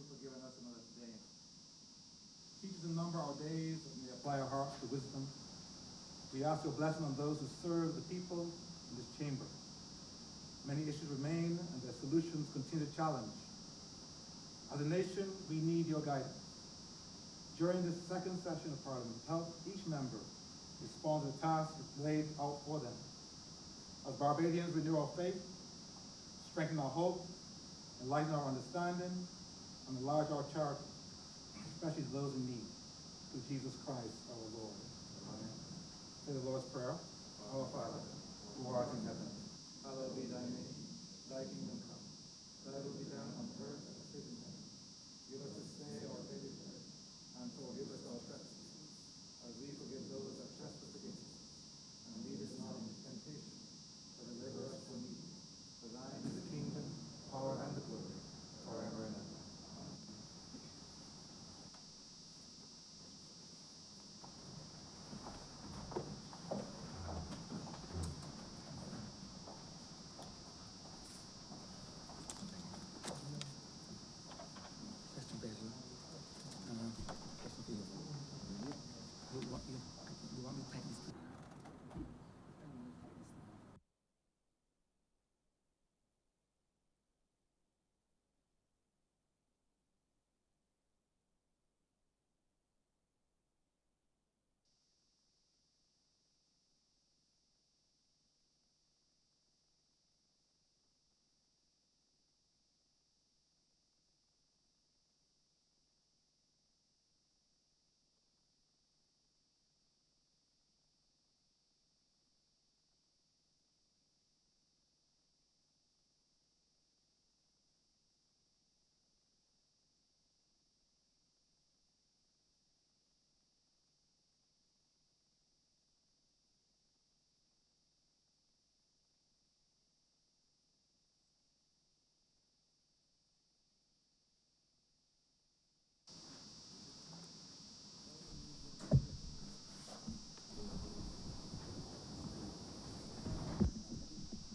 for giving us another day. Teach us to number our days and may apply our hearts to wisdom. We ask your blessing on those who serve the people in this chamber. Many issues remain and their solutions continue to challenge. As a nation, we need your guidance. During this second session of Parliament, help each member respond to the tasks laid out for them. As Barbadians, renew our faith, strengthen our hope, enlighten our understanding, and enlarge our charity, especially to those in need, through Jesus Christ our Lord. Amen. Say the Lord's Prayer. Our Father, who art in heaven, hallowed be thy name. Thy kingdom come. Thy will be done on earth as it is in heaven. Give us this day our daily bread, and forgive us our trespasses, as we forgive those that trespass against us. And lead us not into temptation, but deliver us from evil. For thine is the kingdom, power, and the glory, forever and ever.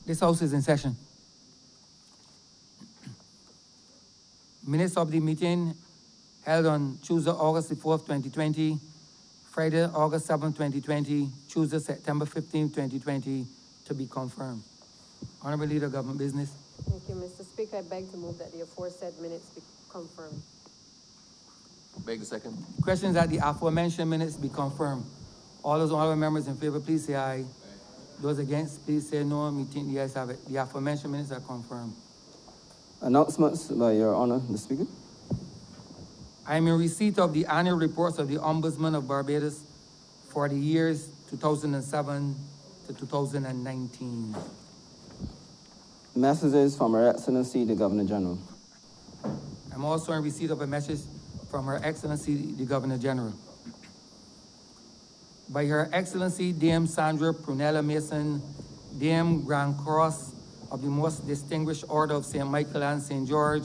This House is in session. Minutes of the meeting held on Tuesday, August the 4th, 2020, Friday, August 7th, 2020, Tuesday, September 15th, 2020, to be confirmed. Honourable Leader of Government Business. Thank you, Mr. Speaker. I beg to move that the aforesaid minutes be confirmed. Beg the second. Questions that the aforementioned minutes be confirmed. All those honourable members in favor, please say aye. Those against, please say no. Me think the ayes have it. The aforementioned minutes are confirmed. Announcements by Your Honour, the Speaker. I am in receipt of the annual reports of the Ombudsman of Barbados for the years 2007 to 2019. Messages from Her Excellency, the Governor General. I'm also in receipt of a message from Her Excellency, the Governor General. By Her Excellency, Dame Sandra Prunella Mason, Dame Grand Cross of the Most Distinguished Order of St. Michael and St. George,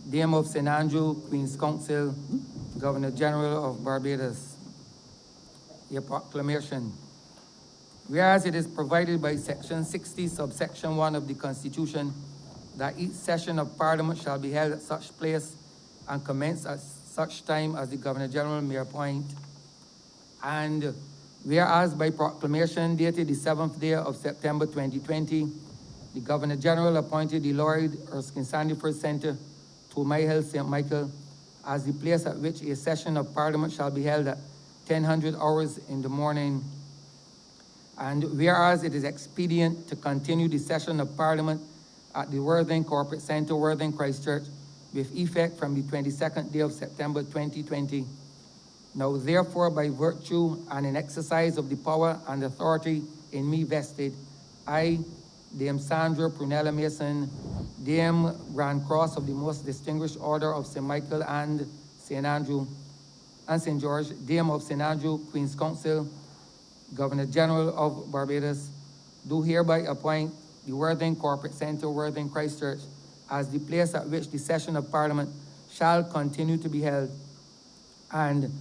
Dame of St. Andrew, Queen's Counsel, Governor General of Barbados. A proclamation. Whereas it is provided by Section 60, subsection 1 of the Constitution, that each session of Parliament shall be held at such place and commence at such time as the Governor General may appoint. And whereas by proclamation dated the 7th day of September 2020, the Governor General appointed the Lloyd Erskine Sandiford Centre to My Hill, St. Michael, as the place at which a session of Parliament shall be held at 10:00 hours in the morning. And whereas it is expedient to continue the session of Parliament at the Worthing Corporate Centre, Worthing, Christchurch, with effect from the 22nd day of September 2020. Now therefore, by virtue and in exercise of the power and authority in me vested, I, Dame Sandra Prunella Mason, Dame Grand Cross of the Most Distinguished Order of St. Michael and St. Andrew and St. George, Dame of St. Andrew, Queen's Counsel, Governor General of Barbados, do hereby appoint the Worthing Corporate Centre, Worthing, Christchurch, as the place at which the session of Parliament shall continue to be held, and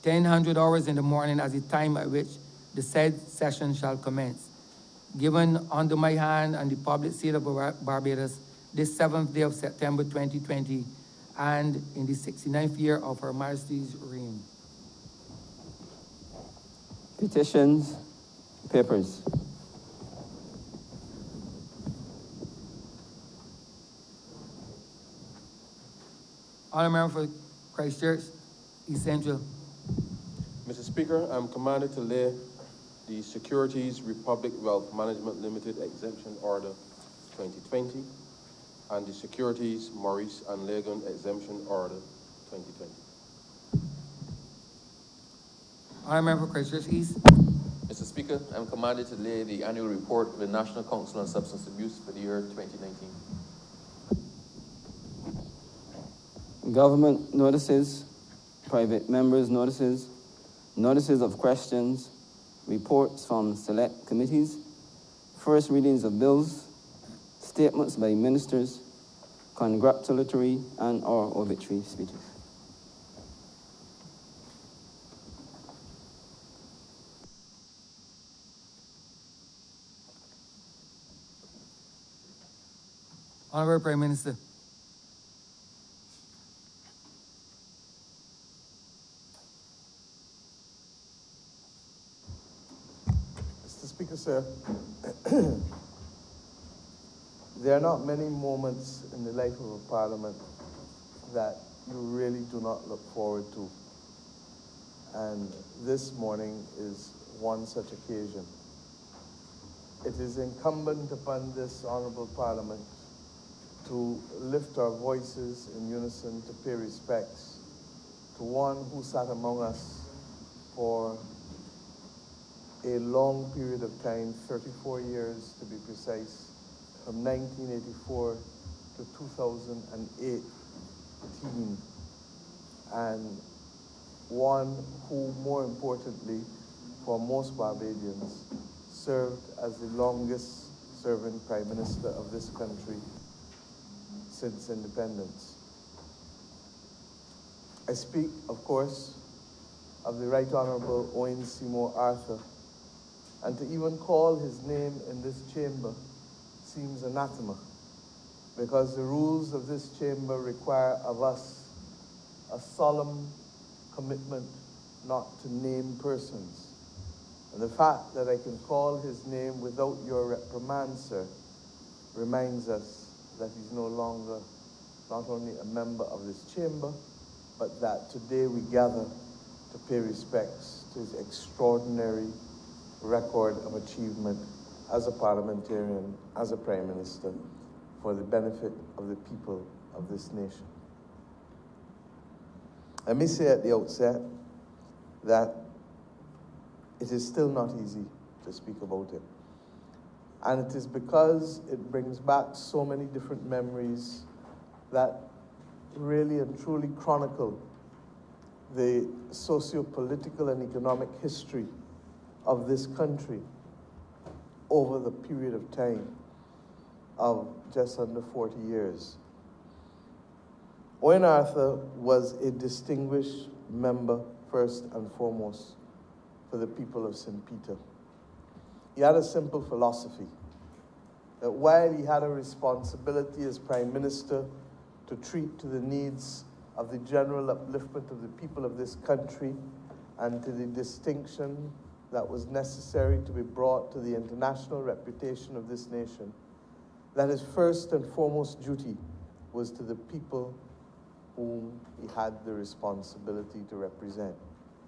10:00 hours in the morning as the time at which the said session shall commence. Given under my hand and the public seal of Barbados, this 7th day of September 2020, and in the 69th year of Her Majesty's reign. Petitions, papers. Honourable Member for Christchurch, East Central. Mr. Speaker, I'm commanded to lay the Securities Republic Wealth Management Limited Exemption Order 2020 and the Securities Maurice and Legan Exemption Order 2020. Honourable Member for Christchurch East. Mr. Speaker, I'm commanded to lay the annual report of the National Council on Substance Abuse for the year 2019. Government notices, private members' notices, notices of questions, reports from select committees, first readings of bills, statements by ministers, congratulatory and/or obituary speeches. Honourable Prime Minister. Mr. Speaker, sir, there are not many moments in the life of a parliament that you really do not look forward to. And this morning is one such occasion. It is incumbent upon this honourable parliament to lift our voices in unison to pay respects to one who sat among us for a long period of time, 34 years to be precise, from 1984 to 2018, and one who, more importantly, for most Barbadians, served as the longest serving Prime Minister of this country since independence. I speak, of course, of the Right Honourable Owen Seymour Arthur, and to even call his name in this chamber seems anathema, because the rules of this chamber require of us a solemn commitment not to name persons. And the fact that I can call his name without your reprimand, sir, reminds us that he's no longer not only a member of this chamber, but that today we gather to pay respects to his extraordinary record of achievement as a parliamentarian, as a Prime Minister, for the benefit of the people of this nation. Let me say at the outset that it is still not easy to speak about it. And it is because it brings back so many different memories that really and truly chronicle the socio-political and economic history of this country over the period of time of just under 40 years. Owen Arthur was a distinguished member, first and foremost, for the people of St. Peter. He had a simple philosophy, that while he had a responsibility as Prime Minister to treat to the needs of the general upliftment of the people of this country and to the distinction that was necessary to be brought to the international reputation of this nation, that his first and foremost duty was to the people whom he had the responsibility to represent,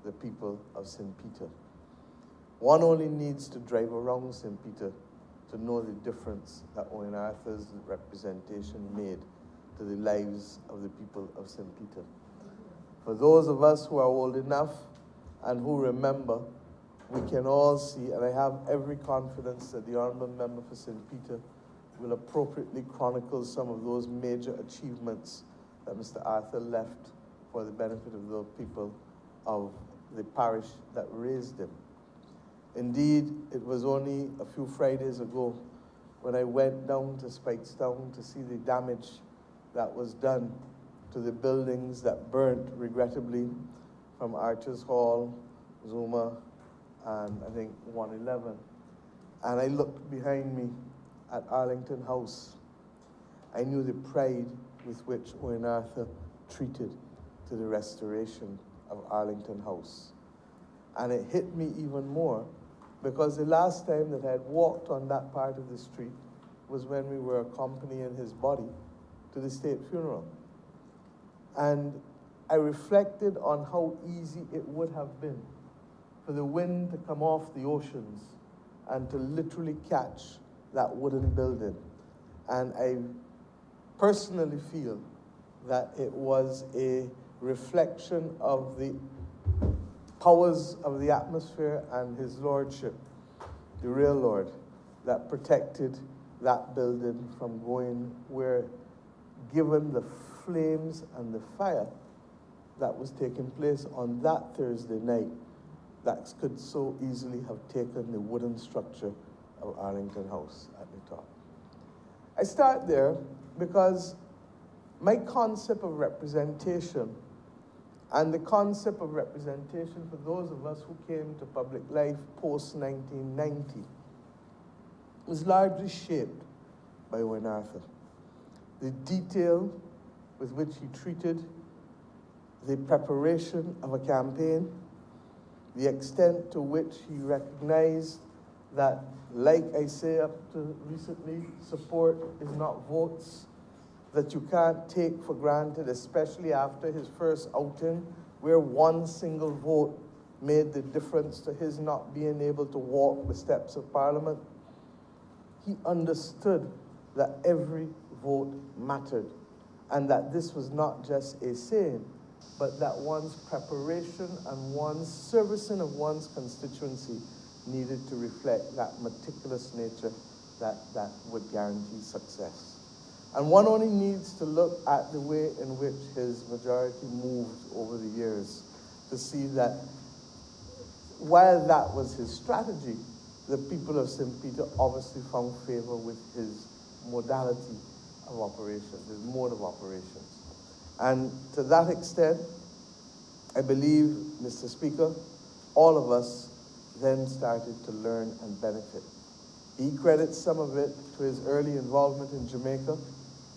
the people of St. Peter. One only needs to drive around St. Peter to know the difference that Owen Arthur's representation made to the lives of the people of St. Peter. For those of us who are old enough and who remember, we can all see, and I have every confidence that the Honourable Member for St. Peter will appropriately chronicle some of those major achievements that Mr. Arthur left for the benefit of the people of the parish that raised him. Indeed, it was only a few Fridays ago when I went down to Spikestown to see the damage that was done to the buildings that burnt, regrettably, from Archers Hall, Zuma, and I think 111. And I looked behind me at Arlington House. I knew the pride with which Owen Arthur treated to the restoration of Arlington House. And it hit me even more because the last time that I had walked on that part of the street was when we were accompanying his body to the state funeral. And I reflected on how easy it would have been for the wind to come off the oceans and to literally catch that wooden building. And I personally feel that it was a reflection of the powers of the atmosphere and his lordship, the real Lord, that protected that building from going where, given the flames and the fire that was taking place on that Thursday night, that could so easily have taken the wooden structure of Arlington House at the top. I start there because my concept of representation and the concept of representation for those of us who came to public life post-1990 was largely shaped by Owen Arthur. The detail with which he treated the preparation of a campaign, the extent to which he recognized that, like I say up to recently, support is not votes, that you can't take for granted, especially after his first outing, where one single vote made the difference to his not being able to walk the steps of Parliament. He understood that every vote mattered, and that this was not just a saying, but that one's preparation and one's servicing of one's constituency needed to reflect that meticulous nature that would guarantee success. And one only needs to look at the way in which his majority moved over the years to see that while that was his strategy, the people of St. Peter obviously found favor with his modality of operation, his mode of operations. And to that extent, I believe, Mr. Speaker, all of us then started to learn and benefit. He credits some of it to his early involvement in Jamaica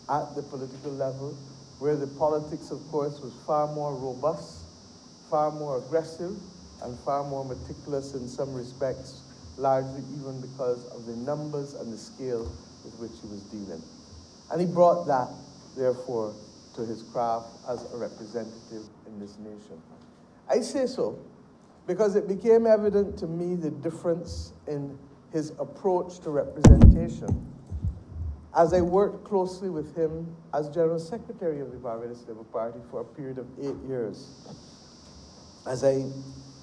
at the political level, where the politics, of course, was far more robust, far more aggressive, and far more meticulous in some respects, largely even because of the numbers and the scale with which he was dealing. And he brought that, therefore, to his craft as a representative in this nation. I say so because it became evident to me the difference in his approach to representation as I worked closely with him as General Secretary of the Barbados Labour Party for a period of 8 years, as I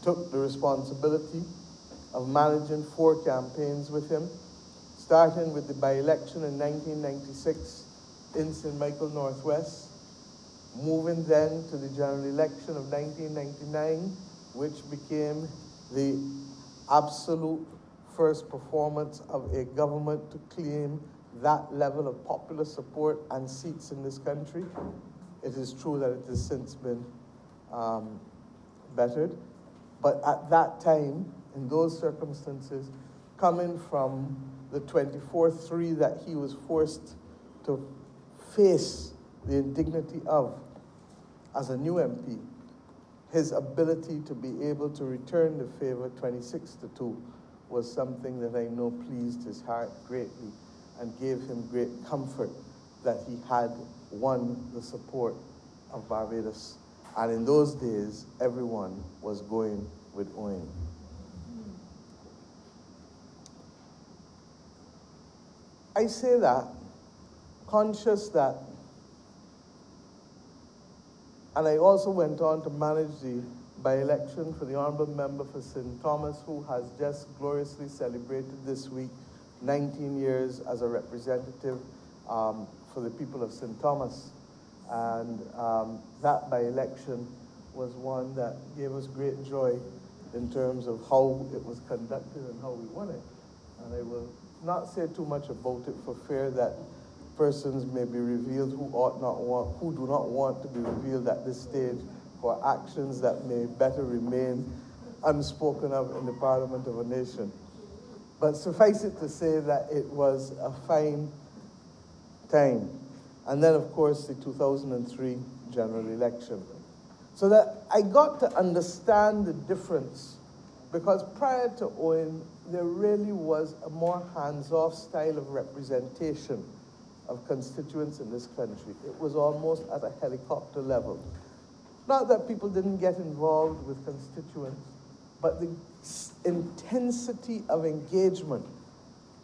took the responsibility of managing 4 campaigns with him, starting with the by-election in 1996 in St. Michael Northwest, moving then to the general election of 1999, which became the absolute first performance of a government to claim that level of popular support and seats in this country. It is true that it has since been bettered, but at that time, in those circumstances, coming from the 24-3 that he was forced to face the indignity of as a new MP, his ability to be able to return the favor 26-2 was something that I know pleased his heart greatly and gave him great comfort that he had won the support of Barbados. And in those days, everyone was going with Owen. I say that conscious that, and I also went on to manage the by-election for the Honourable Member for St. Thomas, who has just gloriously celebrated this week 19 years as a representative for the people of St. Thomas. And that by-election was one that gave us great joy in terms of how it was conducted and how we won it. And I will not say too much about it for fear that persons may be revealed who do not want to be revealed at this stage for actions that may better remain unspoken of in the Parliament of a nation. But suffice it to say that it was a fine time. And then, of course, the 2003 general election. So that I got to understand the difference, because prior to Owen, there really was a more hands-off style of representation of constituents in this country. It was almost at a helicopter level. Not that people didn't get involved with constituents, but the intensity of engagement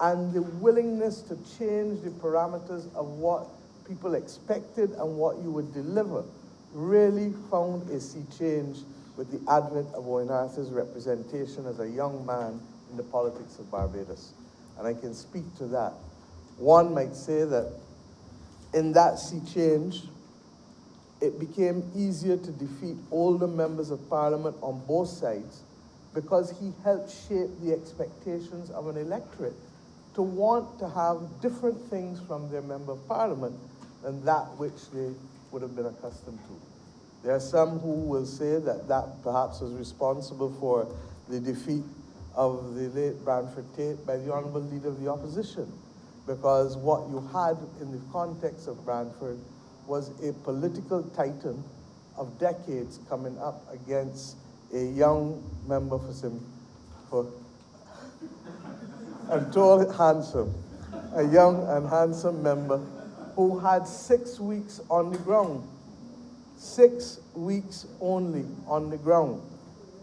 and the willingness to change the parameters of what people expected and what you would deliver really found a sea change with the advent of Owen Arthur's representation as a young man in the politics of Barbados. And I can speak to that. One might say that in that sea change, it became easier to defeat older members of parliament on both sides because he helped shape the expectations of an electorate to want to have different things from their member of parliament than that which they would have been accustomed to. There are some who will say that that perhaps was responsible for the defeat of the late Branford Tate by the Honourable Leader of the Opposition, because what you had in the context of Branford was a political titan of decades coming up against a young member and tall, handsome, a young and handsome member who had 6 weeks on the ground, 6 weeks only on the ground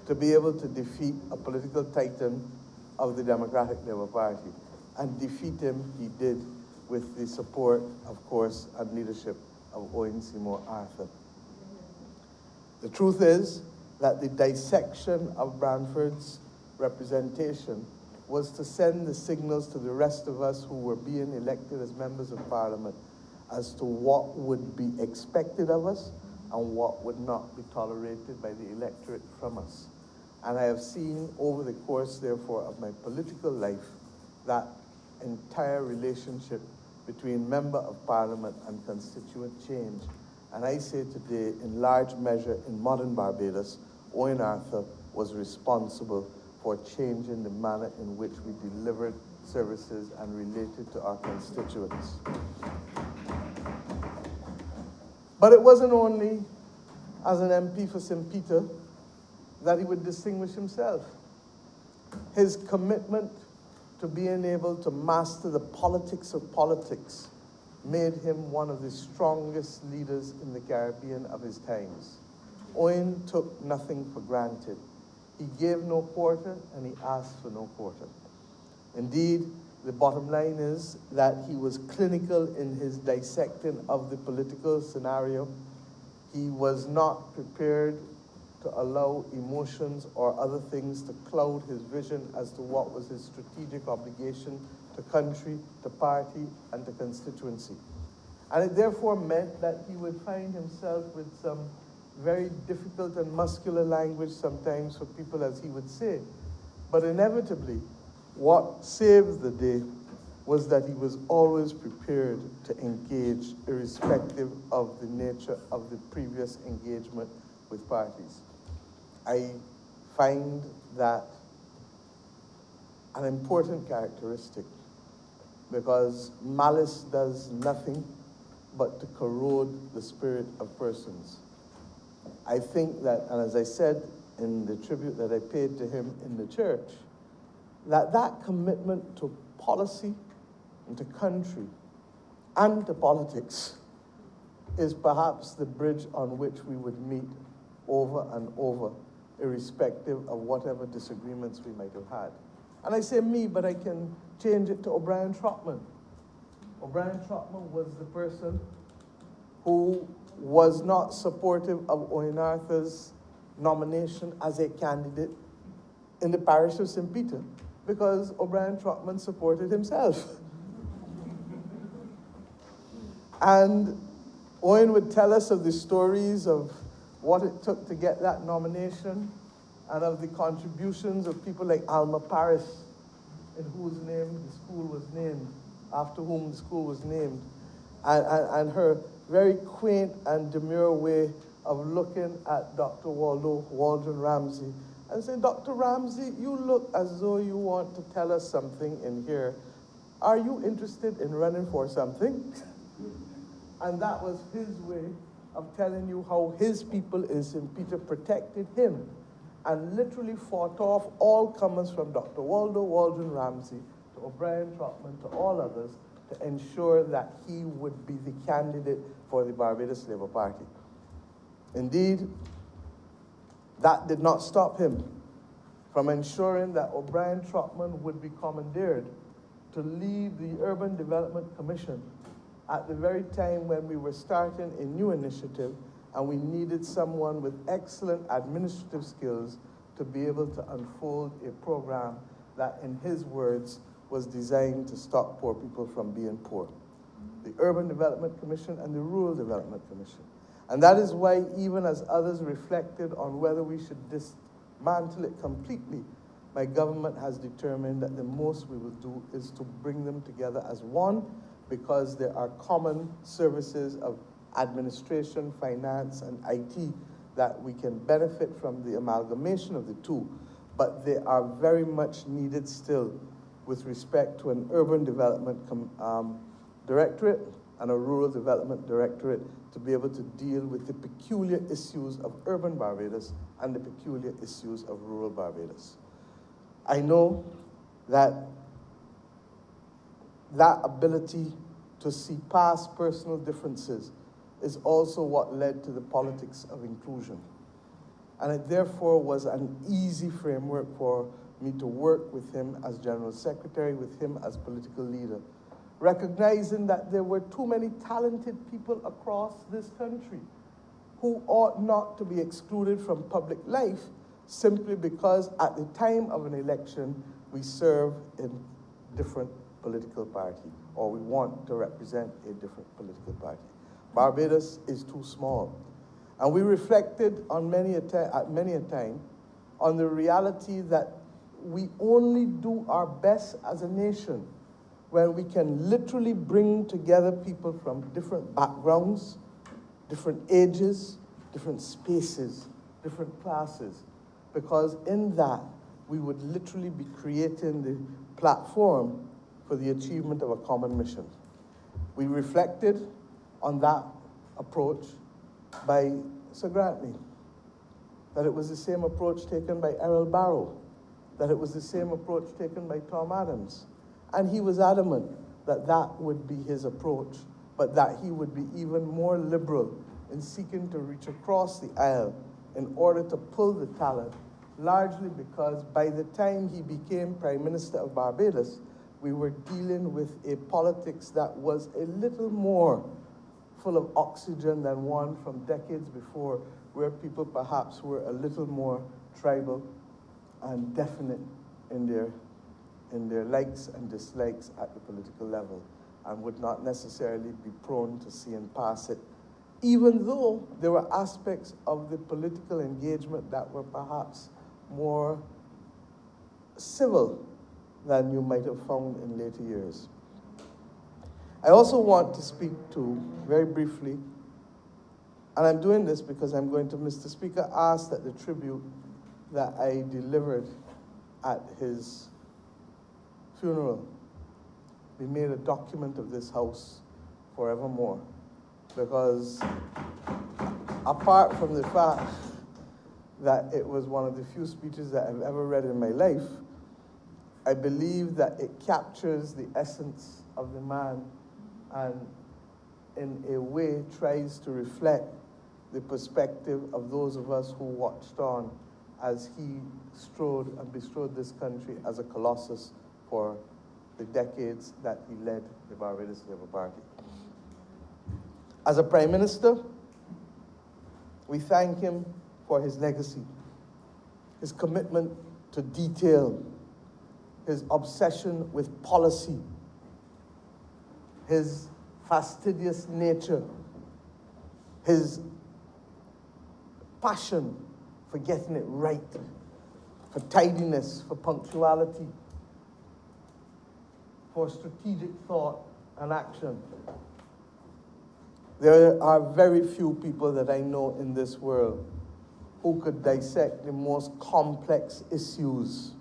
to be able to defeat a political titan of the Democratic Labour Party. And defeat him he did with the support, of course, and leadership of Owen Seymour Arthur. The truth is that the dissection of Branford's representation was to send the signals to the rest of us who were being elected as members of parliament as to what would be expected of us and what would not be tolerated by the electorate from us. And I have seen over the course, therefore, of my political life that entire relationship between member of parliament and constituent change. And I say today, in large measure, in modern Barbados, Owen Arthur was responsible for changing the manner in which we delivered services and related to our constituents. But it wasn't only as an MP for St. Peter that he would distinguish himself. His commitment to being able to master the politics of politics made him one of the strongest leaders in the Caribbean of his times. Owen took nothing for granted. He gave no quarter and he asked for no quarter. Indeed, the bottom line is that he was clinical in his dissecting of the political scenario. He was not prepared to allow emotions or other things to cloud his vision as to what was his strategic obligation to country, to party, and to constituency. And it therefore meant that he would find himself with some very difficult and muscular language sometimes for people, as he would say. But inevitably, what saved the day was that he was always prepared to engage, irrespective of the nature of the previous engagement with parties. I find that an important characteristic, because malice does nothing but to corrode the spirit of persons. I think that, and as I said in the tribute that I paid to him in the church, that commitment to policy and to country and to politics is perhaps the bridge on which we would meet over and over, irrespective of whatever disagreements we might have had. And I say me, but I can change it to O'Brien Trotman. O'Brien Trotman was the person who was not supportive of Owen Arthur's nomination as a candidate in the parish of St. Peter, because O'Brien Trotman supported himself. And Owen would tell us of the stories of what it took to get that nomination and of the contributions of people like Alma Paris, in whose name the school was named, after whom the school was named, and her very quaint and demure way of looking at Dr. Waldron Ramsey and saying, Dr. Ramsey, you look as though you want to tell us something in here. Are you interested in running for something? And that was his way of telling you how his people in St. Peter protected him and literally fought off all comers from Dr. Waldo Waldron Ramsey to O'Brien Trotman to all others to ensure that he would be the candidate for the Barbados Labour Party. Indeed, that did not stop him from ensuring that O'Brien Trotman would be commandeered to lead the Urban Development Commission at the very time when we were starting a new initiative and we needed someone with excellent administrative skills to be able to unfold a program that, in his words, was designed to stop poor people from being poor. The Urban Development Commission and the Rural Development Commission. And that is why, even as others reflected on whether we should dismantle it completely, my government has determined that the most we will do is to bring them together as one, because there are common services of administration, finance, and IT that we can benefit from the amalgamation of the two, but they are very much needed still with respect to an urban development directorate and a rural development directorate to be able to deal with the peculiar issues of urban Barbados and the peculiar issues of rural Barbados. I know that that ability to see past personal differences is also what led to the politics of inclusion. And it therefore was an easy framework for me to work with him as General Secretary, with him as political leader, recognizing that there were too many talented people across this country who ought not to be excluded from public life simply because at the time of an election we serve in different political party, or we want to represent a different political party. Barbados is too small. And we reflected on many a time on the reality that we only do our best as a nation when we can literally bring together people from different backgrounds, different ages, different spaces, different classes, because in that we would literally be creating the platform for the achievement of a common mission. We reflected on that approach by Sir Grantley, that it was the same approach taken by Errol Barrow, that it was the same approach taken by Tom Adams. And he was adamant that that would be his approach, but that he would be even more liberal in seeking to reach across the aisle in order to pull the talent, largely because by the time he became Prime Minister of Barbados, we were dealing with a politics that was a little more full of oxygen than one from decades before, where people perhaps were a little more tribal and definite in their likes and dislikes at the political level, and would not necessarily be prone to seeing past it, even though there were aspects of the political engagement that were perhaps more civil than you might have found in later years. I also want to speak to, very briefly, and I'm doing this because I'm going to, Mr. Speaker, ask that the tribute that I delivered at his funeral be made a document of this House forevermore. Because apart from the fact that it was one of the few speeches that I've ever read in my life, I believe that it captures the essence of the man and in a way tries to reflect the perspective of those of us who watched on as he strode and bestrode this country as a colossus for the decades that he led the Barbados Labour Party. As a Prime Minister, we thank him for his legacy, his commitment to detail, his obsession with policy, his fastidious nature, his passion for getting it right, for tidiness, for punctuality, for strategic thought and action. There are very few people that I know in this world who could dissect the most complex issues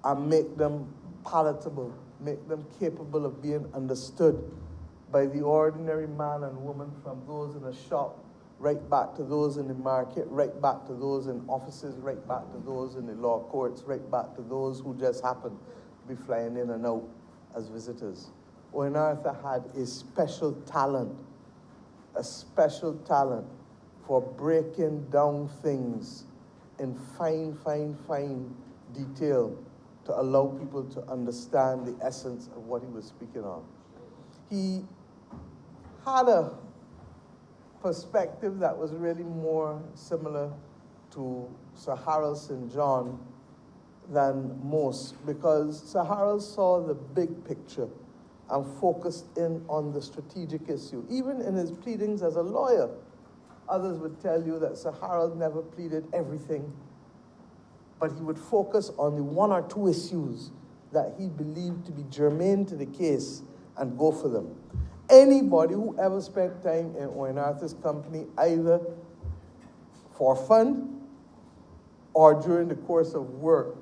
and make them palatable, make them capable of being understood by the ordinary man and woman, from those in a shop, right back to those in the market, right back to those in offices, right back to those in the law courts, right back to those who just happen to be flying in and out as visitors. Owen Arthur had a special talent for breaking down things in fine, fine, fine detail to allow people to understand the essence of what he was speaking on. He had a perspective that was really more similar to Sir Harold St. John than most, because Sir Harold saw the big picture and focused in on the strategic issue. Even in his pleadings as a lawyer, others would tell you that Sir Harold never pleaded everything, but he would focus on the one or two issues that he believed to be germane to the case and go for them. Anybody who ever spent time in Owen Arthur's company, either for fun or during the course of work,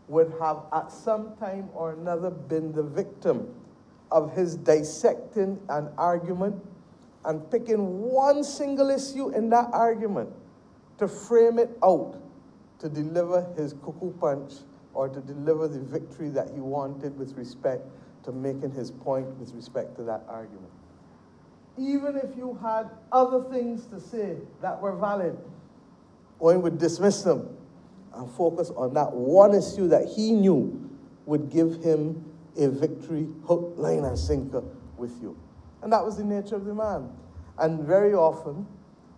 would have at some time or another been the victim of his dissecting an argument and picking one single issue in that argument to frame it out, to deliver his cuckoo punch or to deliver the victory that he wanted with respect to making his point with respect to that argument. Even if you had other things to say that were valid, Owen would dismiss them and focus on that one issue that he knew would give him a victory, hook, line, and sinker with you. And that was the nature of the man. And very often,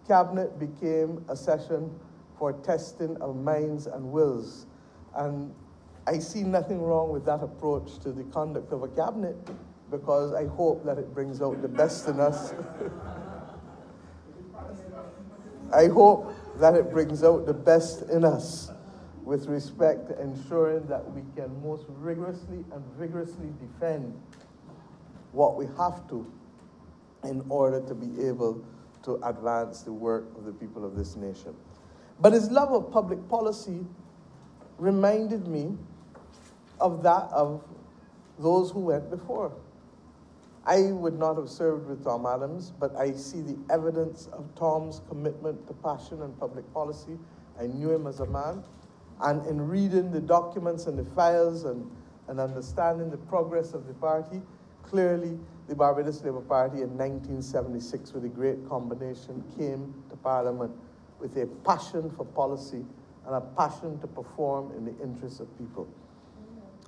cabinet became a session for testing of minds and wills. And I see nothing wrong with that approach to the conduct of a cabinet, because I hope that it brings out the best in us. I hope that it brings out the best in us with respect to ensuring that we can most rigorously and vigorously defend what we have to in order to be able to advance the work of the people of this nation. But his love of public policy reminded me of that of those who went before. I would not have served with Tom Adams, but I see the evidence of Tom's commitment to passion and public policy. I knew him as a man. And in reading the documents and the files and understanding the progress of the party, clearly the Barbados Labour Party in 1976, with a great combination, came to Parliament with a passion for policy and a passion to perform in the interests of people.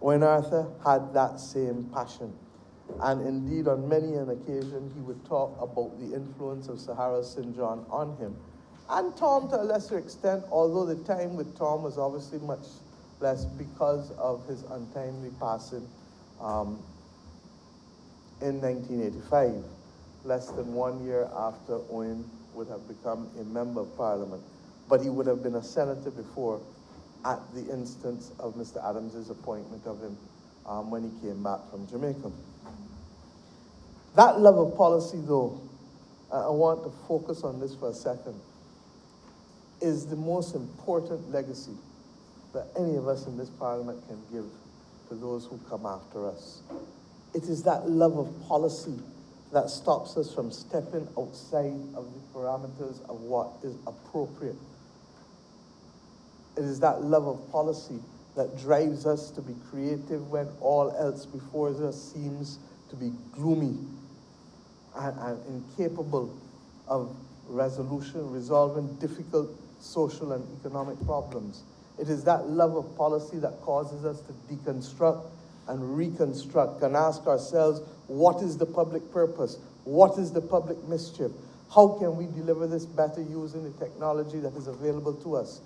Owen Arthur had that same passion. And indeed, on many an occasion, he would talk about the influence of Sir Harold St. John on him. And Tom to a lesser extent, although the time with Tom was obviously much less because of his untimely passing in 1985, less than 1 year after Owen would have become a member of Parliament. But he would have been a senator before, at the instance of Mr. Adams's appointment of him when he came back from Jamaica. That love of policy, though, I want to focus on this for a second, is the most important legacy that any of us in this Parliament can give to those who come after us. It is that love of policy that stops us from stepping outside of the parameters of what is appropriate. It is that love of policy that drives us to be creative when all else before us seems to be gloomy and incapable of resolution, resolving difficult social and economic problems. It is that love of policy that causes us to deconstruct and reconstruct and ask ourselves, what is the public purpose? What is the public mischief? How can we deliver this better using the technology that is available to us?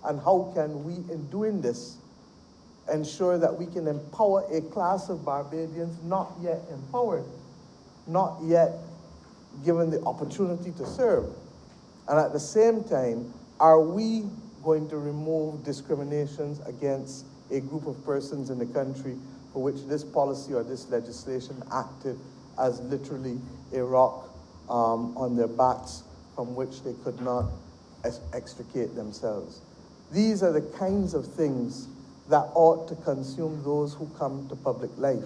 And how can we, in doing this, ensure that we can empower a class of Barbadians not yet empowered, not yet given the opportunity to serve? And at the same time, are we going to remove discriminations against a group of persons in the country for which this policy or this legislation acted as literally a rock on their backs from which they could not extricate themselves? These are the kinds of things that ought to consume those who come to public life.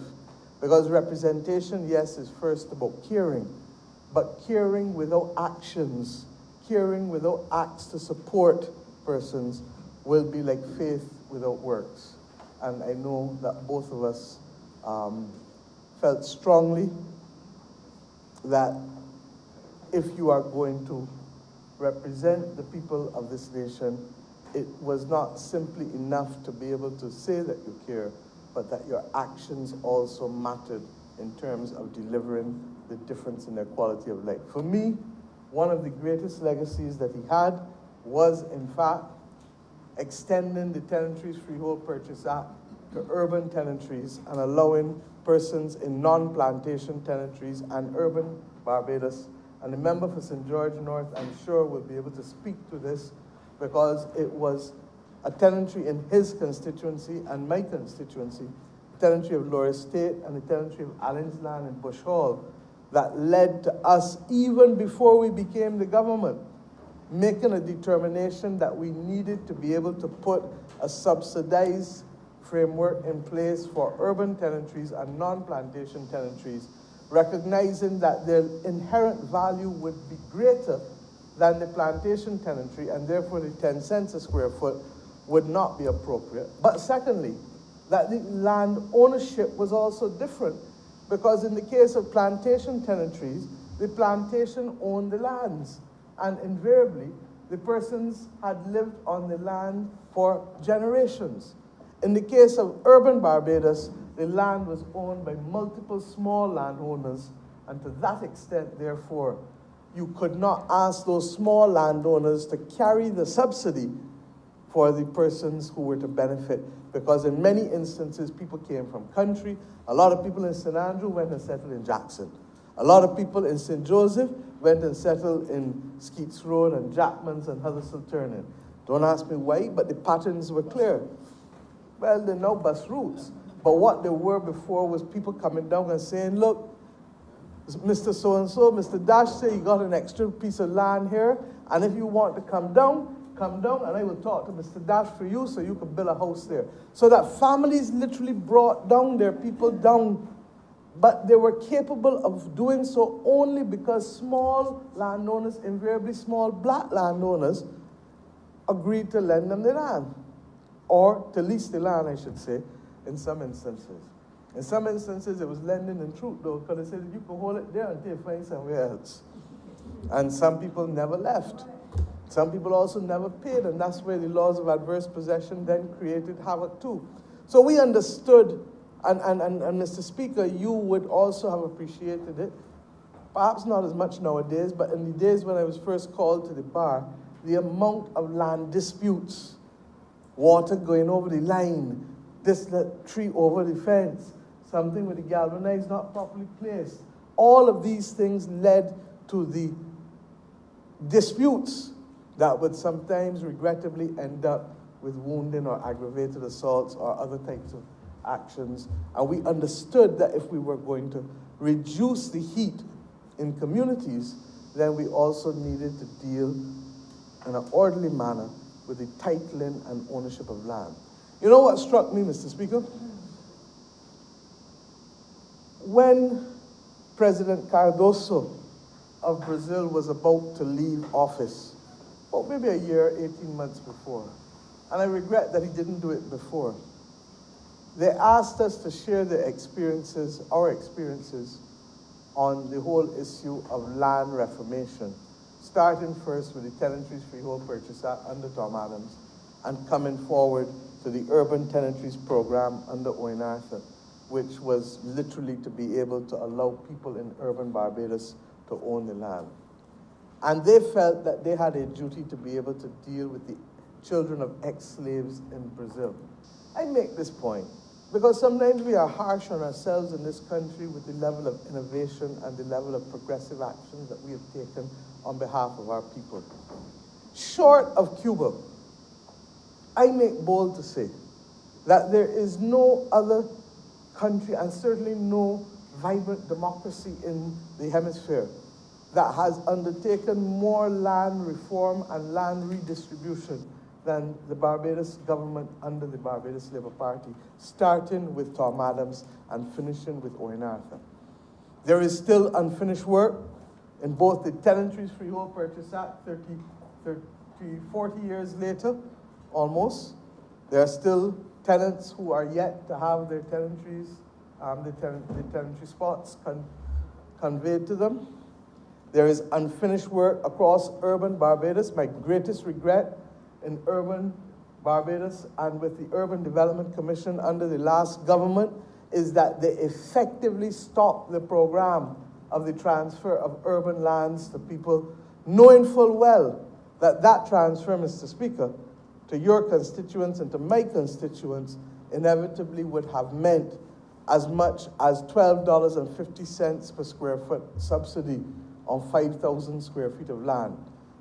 Because representation, yes, is first about caring, but caring without actions, caring without acts to support persons will be like faith without works. And I know that both of us felt strongly that if you are going to represent the people of this nation, it was not simply enough to be able to say that you care, but that your actions also mattered in terms of delivering the difference in their quality of life. For me, one of the greatest legacies that he had was, in fact, extending the Tenantries Freehold Purchase Act to urban tenantries and allowing persons in non-plantation tenantries and urban Barbados. And the member for St. George North, I'm sure, will be able to speak to this, because it was a tenantry in his constituency and my constituency, the tenantry of Lower Estate and the tenantry of Allen's Land in Bush Hall, that led to us, even before we became the government, making a determination that we needed to be able to put a subsidized framework in place for urban tenantries and non-plantation tenantries, recognizing that their inherent value would be greater than the plantation tenantry, and therefore the 10 cents a square foot would not be appropriate. But secondly, that the land ownership was also different, because in the case of plantation tenantries, the plantation owned the lands, and invariably the persons had lived on the land for generations. In the case of urban Barbados, the land was owned by multiple small landowners, and to that extent, therefore, you could not ask those small landowners to carry the subsidy for the persons who were to benefit, because in many instances, people came from country. A lot of people in St. Andrew went and settled in Jackson. A lot of people in St. Joseph went and settled in Skeets Road and Jackmans and Huddersfield Turning. Don't ask me why, but the patterns were clear. Well, they're now bus routes. But what they were before was people coming down and saying, look, Mr. So-and-so, Mr. Dash say you got an extra piece of land here, and if you want to come down, and I will talk to Mr. Dash for you so you can build a house there. So that families literally brought down their people down, but they were capable of doing so only because small landowners, invariably small black landowners, agreed to lend them the land, or to lease the land, I should say, in some instances. In some instances, it was lending in truth, though, because they said you can hold it there until you find somewhere else. And some people never left. Some people also never paid, and that's where the laws of adverse possession then created havoc too. So we understood, and Mr. Speaker, you would also have appreciated it, perhaps not as much nowadays, but in the days when I was first called to the bar, the amount of land disputes, water going over the line, this tree over the fence, something with the galvanized not properly placed. All of these things led to the disputes that would sometimes regrettably end up with wounding or aggravated assaults or other types of actions. And we understood that if we were going to reduce the heat in communities, then we also needed to deal in an orderly manner with the titling and ownership of land. You know what struck me, Mr. Speaker? When President Cardoso of Brazil was about to leave office, well, maybe a year, 18 months before, and I regret that he didn't do it before, they asked us to share their experiences, our experiences, on the whole issue of land reformation, starting first with the Tenantries Freehold Purchase Act under Tom Adams, and coming forward to the Urban Tenantries Program under Owen Arthur, which was literally to be able to allow people in urban Barbados to own the land. And they felt that they had a duty to be able to deal with the children of ex-slaves in Brazil. I make this point because sometimes we are harsh on ourselves in this country with the level of innovation and the level of progressive actions that we have taken on behalf of our people. Short of Cuba, I make bold to say that there is no other country, and certainly no vibrant democracy in the hemisphere, that has undertaken more land reform and land redistribution than the Barbados government under the Barbados Labour Party, starting with Tom Adams and finishing with Owen Arthur. There is still unfinished work in both the Tenantries Freehold Purchase Act 40 years later, almost. There are still tenants who are yet to have their tenantries, the tenantry spots conveyed to them. There is unfinished work across urban Barbados. My greatest regret in urban Barbados and with the Urban Development Commission under the last government is that they effectively stopped the program of the transfer of urban lands to people, knowing full well that that transfer, Mr. Speaker, to your constituents and to my constituents inevitably would have meant as much as $12.50 per square foot subsidy on 5,000 square feet of land.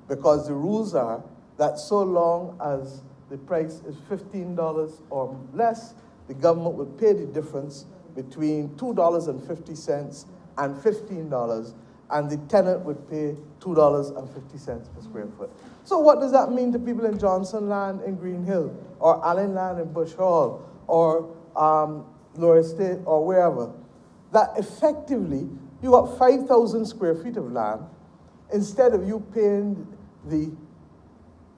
Because the rules are that so long as the price is $15 or less, the government will pay the difference between $2.50 and $15, and the tenant would pay $2.50 per square foot. So what does that mean to people in Johnson Land in Green Hill, or Allen Land in Bush Hall, or Lower Estate, or wherever? That effectively, you got 5,000 square feet of land. Instead of you paying the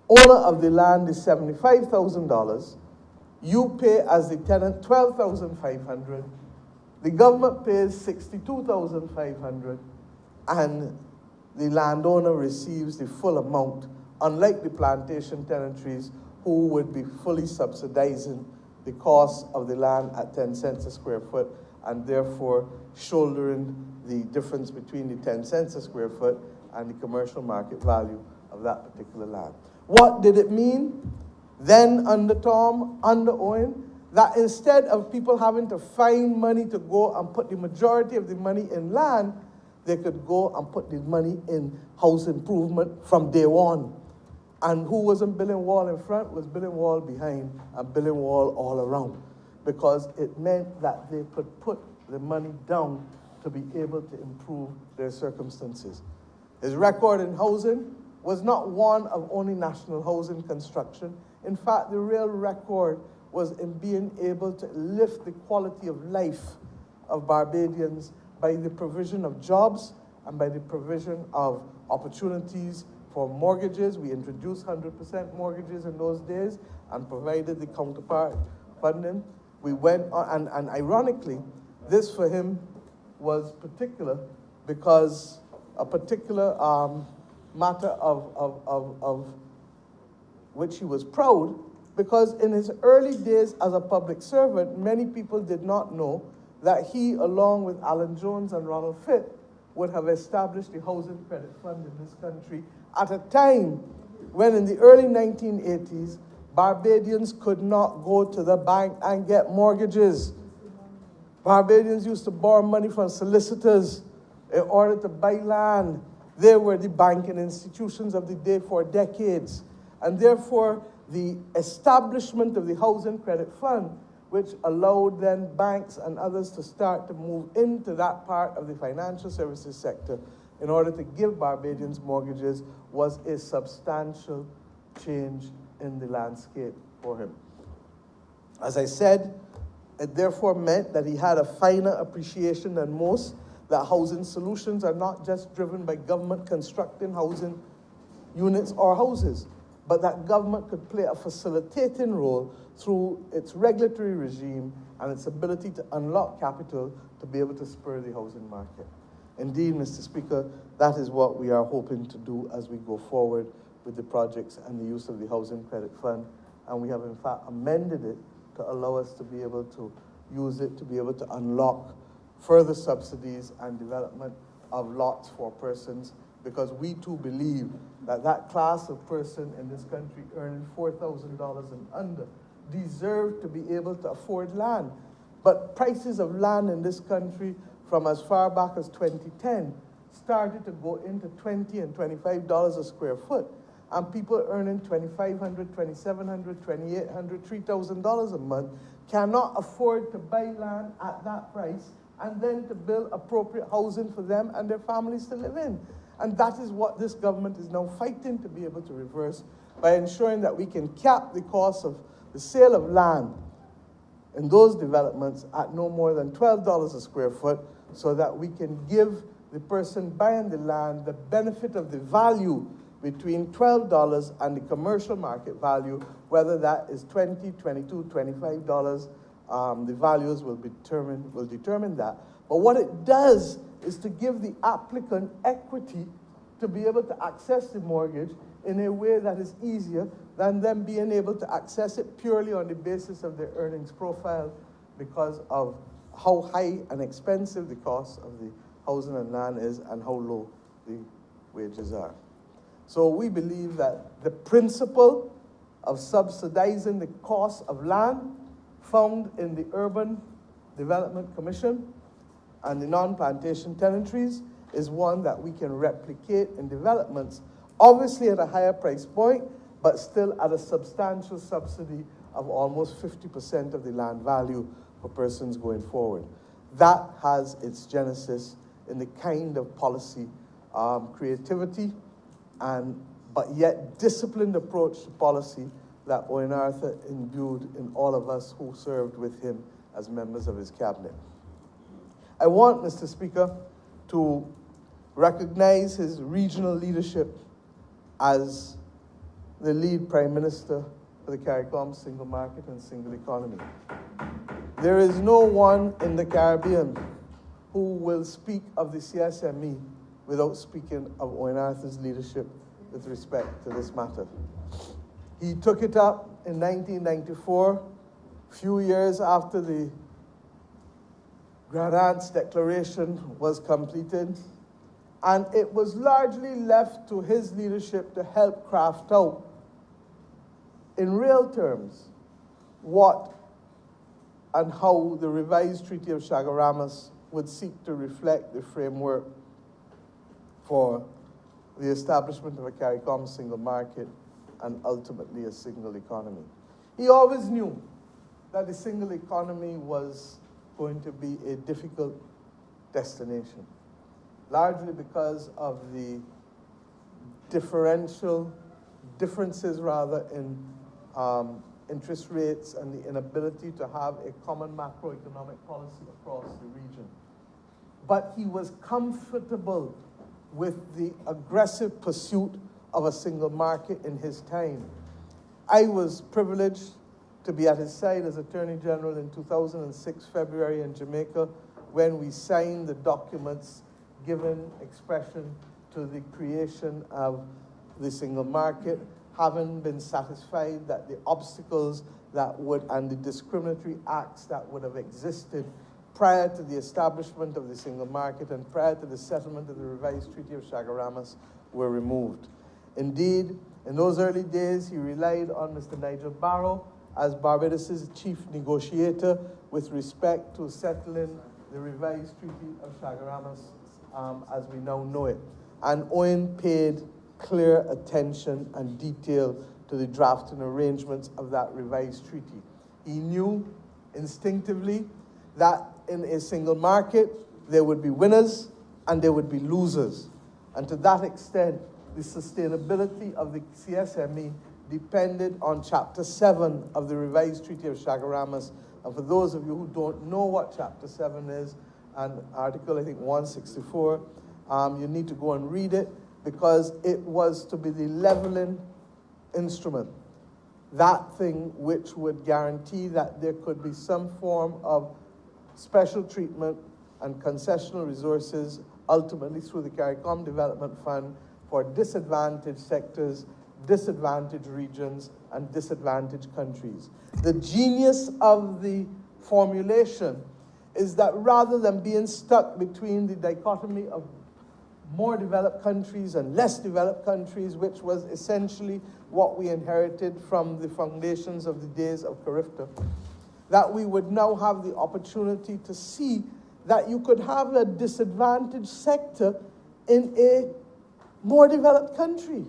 owner of the land is $75,000, you pay as the tenant $12,500. The government pays $62,500, and the landowner receives the full amount, unlike the plantation tenantries who would be fully subsidizing the cost of the land at 10 cents a square foot and therefore shouldering the difference between the 10 cents a square foot and the commercial market value of that particular land. What did it mean? Then under Tom, under Owen, that instead of people having to find money to go and put the majority of the money in land, they could go and put the money in house improvement from day one. And who wasn't building wall in front was building wall behind and building wall all around, because it meant that they could put the money down to be able to improve their circumstances. His record in housing was not one of only national housing construction. In fact, the real record was in being able to lift the quality of life of Barbadians by the provision of jobs and by the provision of opportunities for mortgages. We introduced 100% mortgages in those days and provided the counterpart funding. We went on, and ironically, this for him was particular because a particular matter of which he was proud, because in his early days as a public servant, many people did not know that he, along with Alan Jones and Ronald Fitt, would have established the Housing Credit Fund in this country at a time when in the early 1980s, Barbadians could not go to the bank and get mortgages. Barbadians used to borrow money from solicitors in order to buy land. They were the banking institutions of the day for decades. And therefore, the establishment of the Housing Credit Fund, which allowed then banks and others to start to move into that part of the financial services sector in order to give Barbadians mortgages, was a substantial change in the landscape for him. As I said, it therefore meant that he had a finer appreciation than most that housing solutions are not just driven by government constructing housing units or houses, but that government could play a facilitating role through its regulatory regime and its ability to unlock capital to be able to spur the housing market. Indeed, Mr. Speaker, that is what we are hoping to do as we go forward with the projects and the use of the Housing Credit Fund. And we have in fact amended it to allow us to be able to use it to be able to unlock further subsidies and development of lots for persons, because we too believe that that class of person in this country earning $4,000 and under deserve to be able to afford land. But prices of land in this country from as far back as 2010 started to go into $20 and $25 a square foot. And people earning $2,500, $2,700, $2,800, $3,000 a month cannot afford to buy land at that price and then to build appropriate housing for them and their families to live in. And that is what this government is now fighting to be able to reverse. by ensuring that we can cap the cost of the sale of land in those developments at no more than $12 a square foot, so that we can give the person buying the land the benefit of the value between $12 and the commercial market value, whether that is $20, $22, $25. The values will determine that. But what it does is to give the applicant equity to be able to access the mortgage in a way that is easier than them being able to access it purely on the basis of their earnings profile, because of how high and expensive the cost of the housing and land is and how low the wages are. So we believe that the principle of subsidizing the cost of land found in the Urban Development Commission and the non-plantation tenantries is one that we can replicate in developments, obviously at a higher price point, but still at a substantial subsidy of almost 50% of the land value for persons going forward. That has its genesis in the kind of policy, creativity, but yet disciplined approach to policy that Owen Arthur imbued in all of us who served with him as members of his cabinet. I want, Mr. Speaker, to recognize his regional leadership as the lead Prime Minister for the CARICOM single market and single economy. There is no one in the Caribbean who will speak of the CSME without speaking of Owen Arthur's leadership with respect to this matter. He took it up in 1994, a few years after the Grand Aunt's Declaration was completed, and it was largely left to his leadership to help craft out, in real terms, what and how the revised Treaty of Chaguaramas would seek to reflect the framework for the establishment of a CARICOM single market and ultimately a single economy. He always knew that the single economy was going to be a difficult destination, largely because of the differences in interest rates and the inability to have a common macroeconomic policy across the region. But he was comfortable with the aggressive pursuit of a single market in his time. I was privileged to be at his side as Attorney General in 2006, February in Jamaica, when we signed the documents giving expression to the creation of the single market, having been satisfied that the obstacles that would, and the discriminatory acts that would have existed prior to the establishment of the single market and prior to the settlement of the revised Treaty of Chaguaramas were removed. Indeed, in those early days, he relied on Mr. Nigel Barrow as Barbados' chief negotiator with respect to settling the revised Treaty of Chaguaramas as we now know it. And Owen paid clear attention and detail to the drafting arrangements of that revised treaty. He knew instinctively that in a single market, there would be winners and there would be losers. And to that extent, the sustainability of the CSME depended on Chapter 7 of the revised Treaty of Chaguaramas. And for those of you who don't know what Chapter 7 is, and Article, I think, 164, you need to go and read it, because it was to be the leveling instrument, that thing which would guarantee that there could be some form of special treatment and concessional resources, ultimately through the CARICOM Development Fund, for disadvantaged sectors, disadvantaged regions, and disadvantaged countries. The genius of the formulation is that rather than being stuck between the dichotomy of more developed countries and less developed countries, which was essentially what we inherited from the foundations of the days of Carifta, that we would now have the opportunity to see that you could have a disadvantaged sector in a more developed country,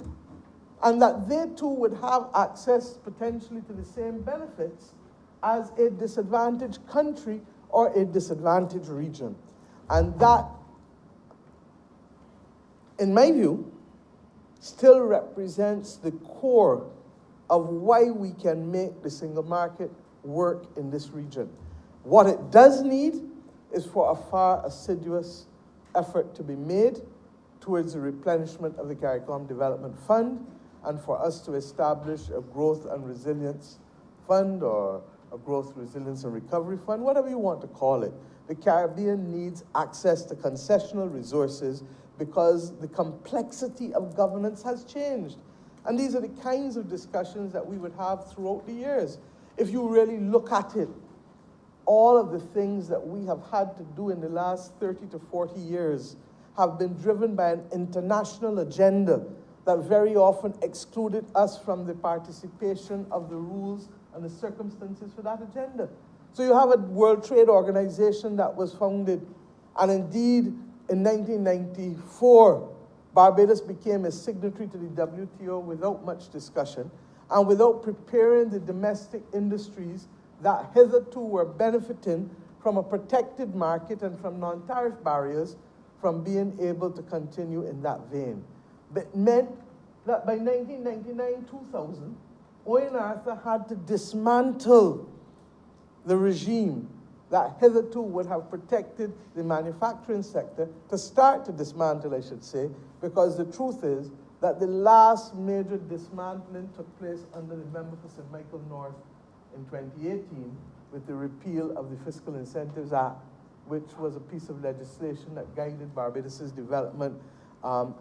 and that they too would have access potentially to the same benefits as a disadvantaged country or a disadvantaged region. And that, in my view, still represents the core of why we can make the single market work in this region. What it does need is for a far assiduous effort to be made towards the replenishment of the CARICOM Development Fund, and for us to establish a growth and resilience fund, or a growth, resilience, and recovery fund, whatever you want to call it. The Caribbean needs access to concessional resources because the complexity of governance has changed. And these are the kinds of discussions that we would have throughout the years. If you really look at it, all of the things that we have had to do in the last 30 to 40 years have been driven by an international agenda that very often excluded us from the participation of the rules and the circumstances for that agenda. So you have a World Trade Organization that was founded, and indeed in 1994, Barbados became a signatory to the WTO without much discussion and without preparing the domestic industries that hitherto were benefiting from a protected market and from non-tariff barriers from being able to continue in that vein. But it meant that by 1999-2000, Owen Arthur had to dismantle the regime that hitherto would have protected the manufacturing sector, to start to dismantle, I should say, because the truth is that the last major dismantling took place under the member for St. Michael North in 2018 with the repeal of the Fiscal Incentives Act, which was a piece of legislation that guided Barbados' development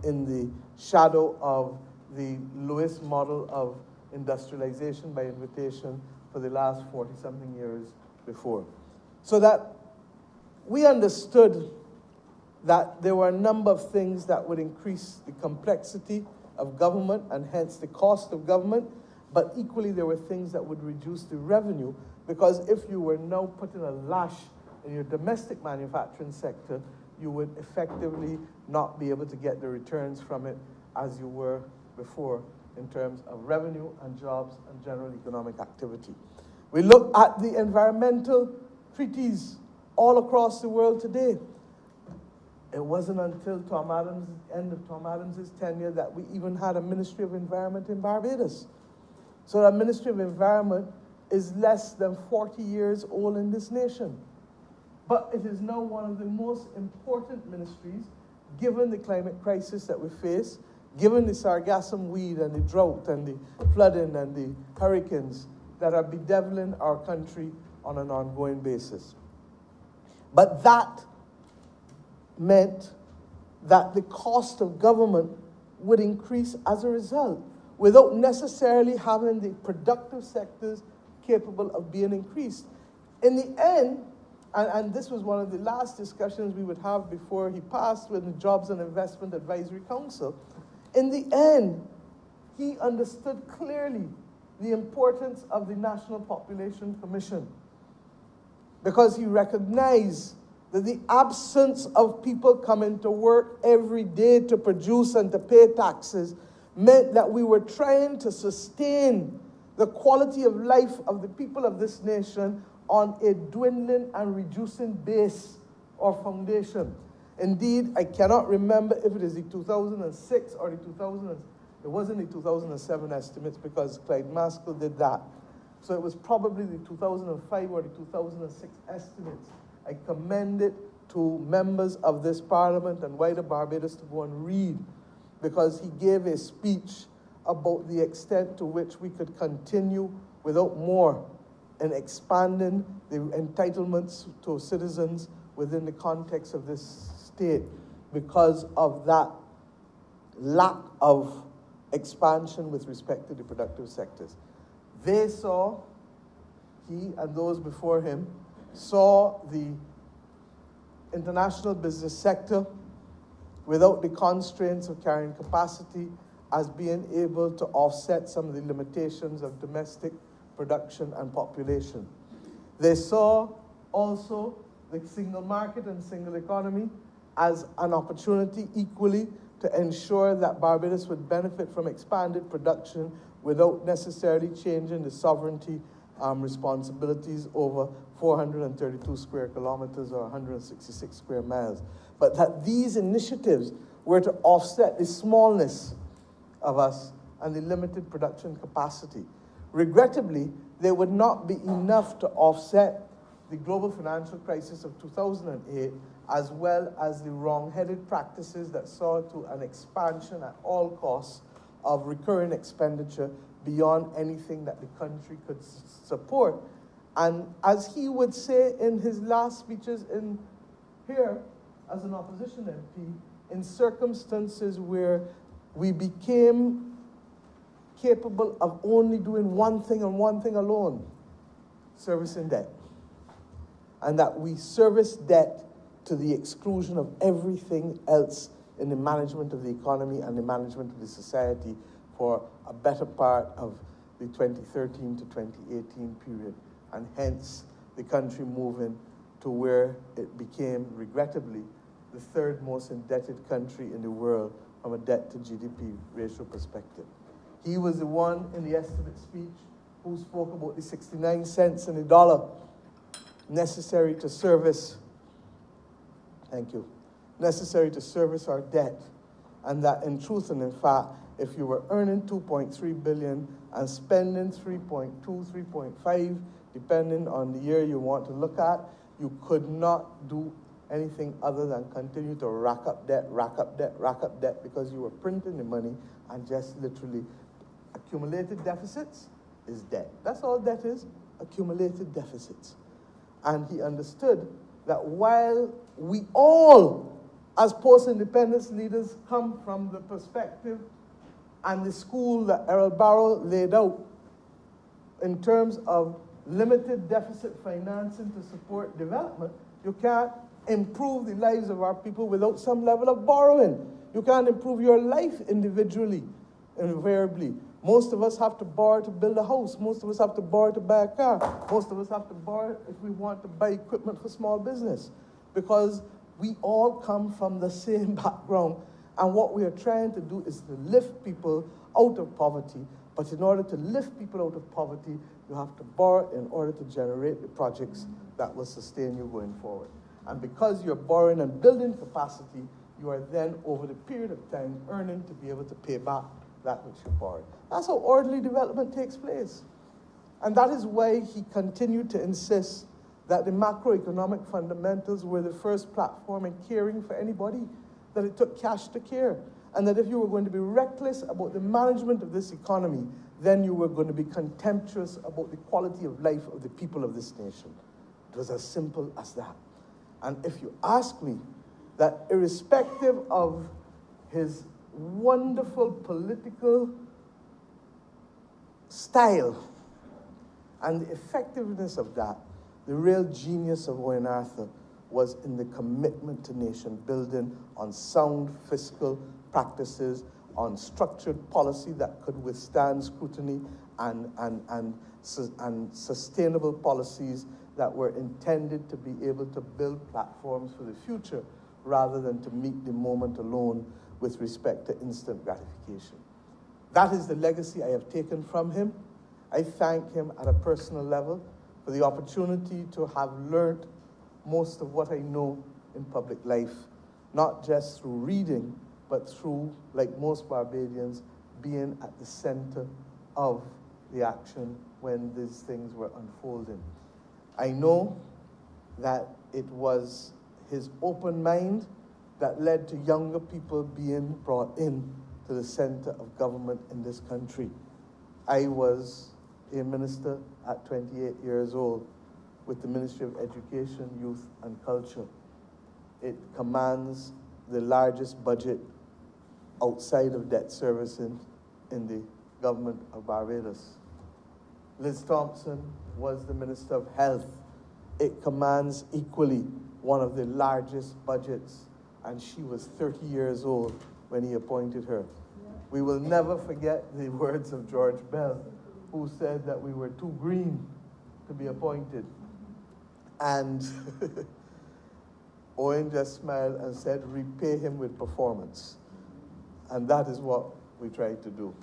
in the shadow of the Lewis model of industrialization by invitation for the last 40-something years before. So that we understood that there were a number of things that would increase the complexity of government and hence the cost of government, but equally there were things that would reduce the revenue, because if you were now putting a lash in your domestic manufacturing sector, you would effectively not be able to get the returns from it as you were before in terms of revenue and jobs and general economic activity. We look at the environmental treaties all across the world today. It wasn't until end of Tom Adams' tenure that we even had a Ministry of Environment in Barbados. So the Ministry of Environment is less than 40 years old in this nation. But it is now one of the most important ministries, given the climate crisis that we face, given the sargassum weed and the drought and the flooding and the hurricanes that are bedeviling our country on an ongoing basis. But that meant that the cost of government would increase as a result, without necessarily having the productive sectors capable of being increased. In the end, and this was one of the last discussions we would have before he passed with the Jobs and Investment Advisory Council, in the end, he understood clearly the importance of the National Population Commission, because he recognized that the absence of people coming to work every day to produce and to pay taxes meant that we were trying to sustain the quality of life of the people of this nation on a dwindling and reducing base or foundation. Indeed, I cannot remember if it is the 2006 or it wasn't the 2007 estimates, because Clyde Maskell did that. So it was probably the 2005 or the 2006 estimates. I commend it to members of this parliament and wider Barbados to go and read, because he gave a speech about the extent to which we could continue without more in expanding the entitlements to citizens within the context of this state because of that lack of expansion with respect to the productive sectors. They saw, he and those before him, saw the international business sector without the constraints of carrying capacity as being able to offset some of the limitations of domestic production and population. They saw also the single market and single economy as an opportunity equally to ensure that Barbados would benefit from expanded production without necessarily changing the sovereignty responsibilities over 432 square kilometers or 166 square miles. But that these initiatives were to offset the smallness of us and the limited production capacity. Regrettably, there would not be enough to offset the global financial crisis of 2008, as well as the wrong-headed practices that saw to an expansion at all costs of recurring expenditure beyond anything that the country could support. And as he would say in his last speeches in here as an opposition MP, in circumstances where we became capable of only doing one thing and one thing alone, servicing debt. And that we service debt to the exclusion of everything else in the management of the economy and the management of the society for a better part of the 2013 to 2018 period. And hence, the country moving to where it became, regrettably, the third most indebted country in the world from a debt to GDP ratio perspective. He was the one in the estimate speech who spoke about the 69 cents in the dollar necessary to service, necessary to service our debt. And that in truth and in fact, if you were earning 2.3 billion and spending 3.2, 3.5, depending on the year you want to look at, you could not do anything other than continue to rack up debt, because you were printing the money and just literally accumulated deficits is debt. That's all debt is, accumulated deficits. And he understood that while we all, as post-independence leaders, come from the perspective and the school that Errol Barrow laid out in terms of limited deficit financing to support development, you can't improve the lives of our people without some level of borrowing. You can't improve your life individually, invariably. Most of us have to borrow to build a house. Most of us have to borrow to buy a car. Most of us have to borrow if we want to buy equipment for small business, because we all come from the same background. And what we are trying to do is to lift people out of poverty. But in order to lift people out of poverty, you have to borrow in order to generate the projects that will sustain you going forward. And because you're borrowing and building capacity, you are then, over the period of time, earning to be able to pay back that which you borrowed. That's how orderly development takes place. And that is why he continued to insist that the macroeconomic fundamentals were the first platform in caring for anybody, that it took cash to care, and that if you were going to be reckless about the management of this economy, then you were going to be contemptuous about the quality of life of the people of this nation. It was as simple as that. And if you ask me, that irrespective of his wonderful political style and the effectiveness of that, the real genius of Owen Arthur was in the commitment to nation building on sound fiscal practices, on structured policy that could withstand scrutiny, and sustainable policies that were intended to be able to build platforms for the future rather than to meet the moment alone with respect to instant gratification. That is the legacy I have taken from him. I thank him at a personal level for the opportunity to have learned most of what I know in public life, not just through reading, but through, like most Barbadians, being at the center of the action when these things were unfolding. I know that it was his open mind that led to younger people being brought in to the center of government in this country. I was a minister at 28 years old with the Ministry of Education, Youth, and Culture. It commands the largest budget outside of debt servicing in the government of Barbados. Liz Thompson was the Minister of Health. It commands equally one of the largest budgets, and she was 30 years old when he appointed her. We will never forget the words of George Bell, who said that we were too green to be appointed. And Owen just smiled and said, repay him with performance. And that is what we tried to do.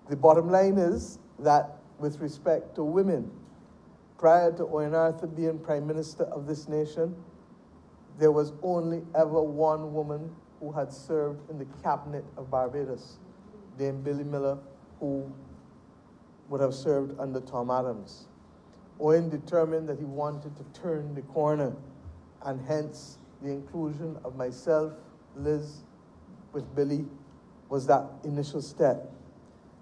The bottom line is that with respect to women, prior to Owen Arthur being Prime Minister of this nation, there was only ever one woman who had served in the cabinet of Barbados, Dame Billy Miller, who would have served under Tom Adams. Owen determined that he wanted to turn the corner, and hence the inclusion of myself, Liz, with Billy, was that initial step.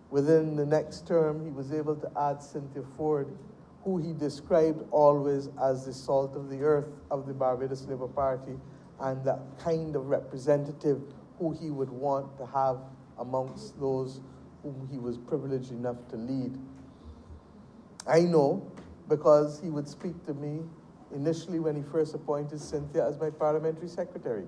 Within the next term, he was able to add Cynthia Ford, who he described always as the salt of the earth of the Barbados Labour Party, and that kind of representative who he would want to have amongst those whom he was privileged enough to lead. I know, because he would speak to me initially when he first appointed Cynthia as my parliamentary secretary,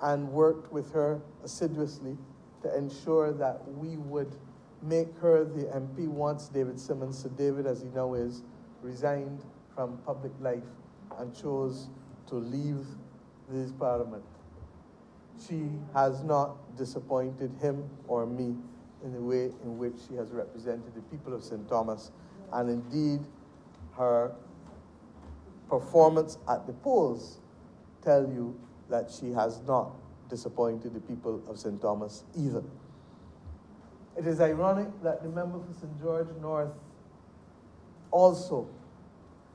and worked with her assiduously to ensure that we would make her the MP once David Simmons, Sir David as he now is, resigned from public life and chose to leave this parliament. She has not disappointed him or me in the way in which she has represented the people of St. Thomas, and indeed her performance at the polls tell you that she has not disappointed the people of St. Thomas either. It is ironic that the member for St. George North also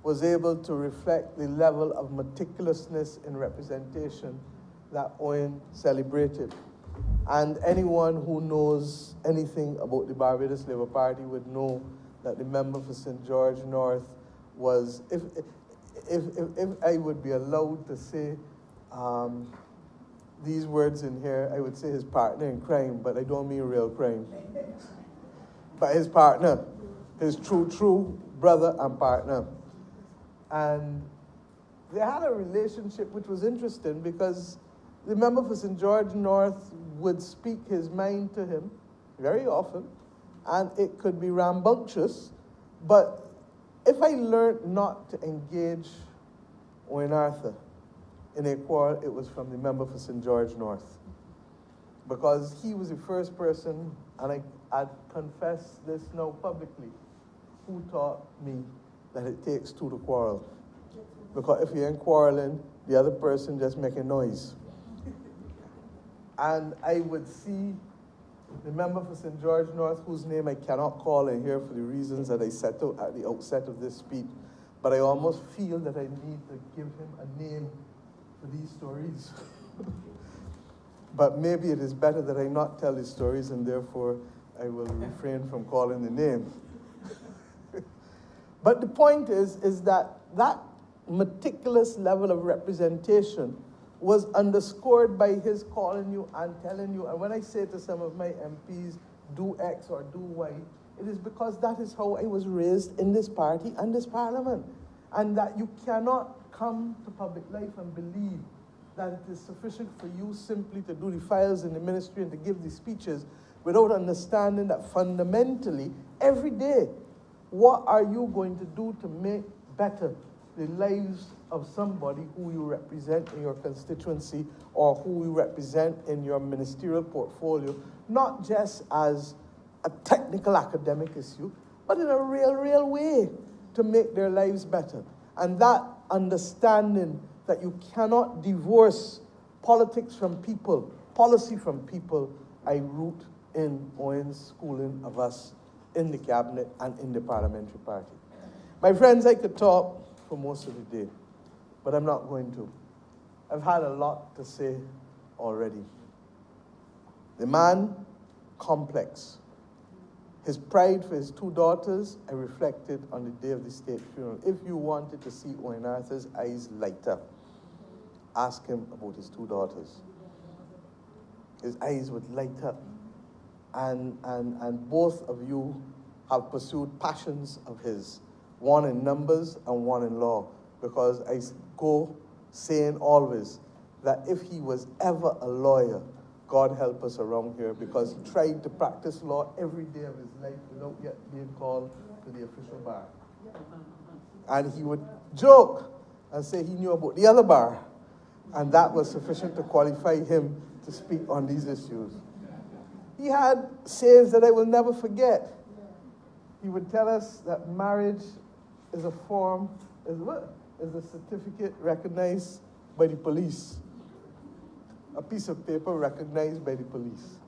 was able to reflect the level of meticulousness in representation that Owen celebrated. And anyone who knows anything about the Barbados Labour Party would know that the member for St. George North was, if I would be allowed to say these words in here, I would say his partner in crime, but I don't mean real crime. But his partner, his true brother and partner. And they had a relationship which was interesting because the member for St. George North would speak his mind to him very often, and it could be rambunctious, but if I learned not to engage Owen Arthur in a quarrel, it was from the member for St. George North, because he was the first person, and I confess this now publicly, who taught me that it takes two to quarrel. Because if you ain't quarreling, the other person just make a noise. And I would see the member for St. George North, whose name I cannot call in here for the reasons that I set out at the outset of this speech, but I almost feel that I need to give him a name for these stories. But maybe it is better that I not tell these stories, and therefore I will refrain from calling the name. But the point is that meticulous level of representation was underscored by his calling you and telling you. And when I say to some of my MPs, do X or do Y, it is because that is how I was raised in this party and this parliament. And that you cannot come to public life and believe that it is sufficient for you simply to do the files in the ministry and to give the speeches without understanding that fundamentally, every day, what are you going to do to make better the lives of somebody who you represent in your constituency or who you represent in your ministerial portfolio, not just as a technical academic issue, but in a real way to make their lives better. And that understanding that you cannot divorce politics from people, policy from people, I root in Owen's schooling of us in the cabinet and in the parliamentary party. My friends, I could talk for most of the day, but I'm not going to. I've had a lot to say already. The man, complex. His pride for his two daughters, I reflected on the day of the state funeral. If you wanted to see Owen Arthur's eyes light up, ask him about his two daughters. His eyes would light up. And both of you have pursued passions of his, one in numbers and one in law, because I go saying always that if he was ever a lawyer, God help us around here, because he tried to practice law every day of his life without yet being called to the official bar. And he would joke and say he knew about the other bar, and that was sufficient to qualify him to speak on these issues. He had sayings that I will never forget. He would tell us that marriage is a form, is a certificate recognized by the police. a piece of paper recognized by the police.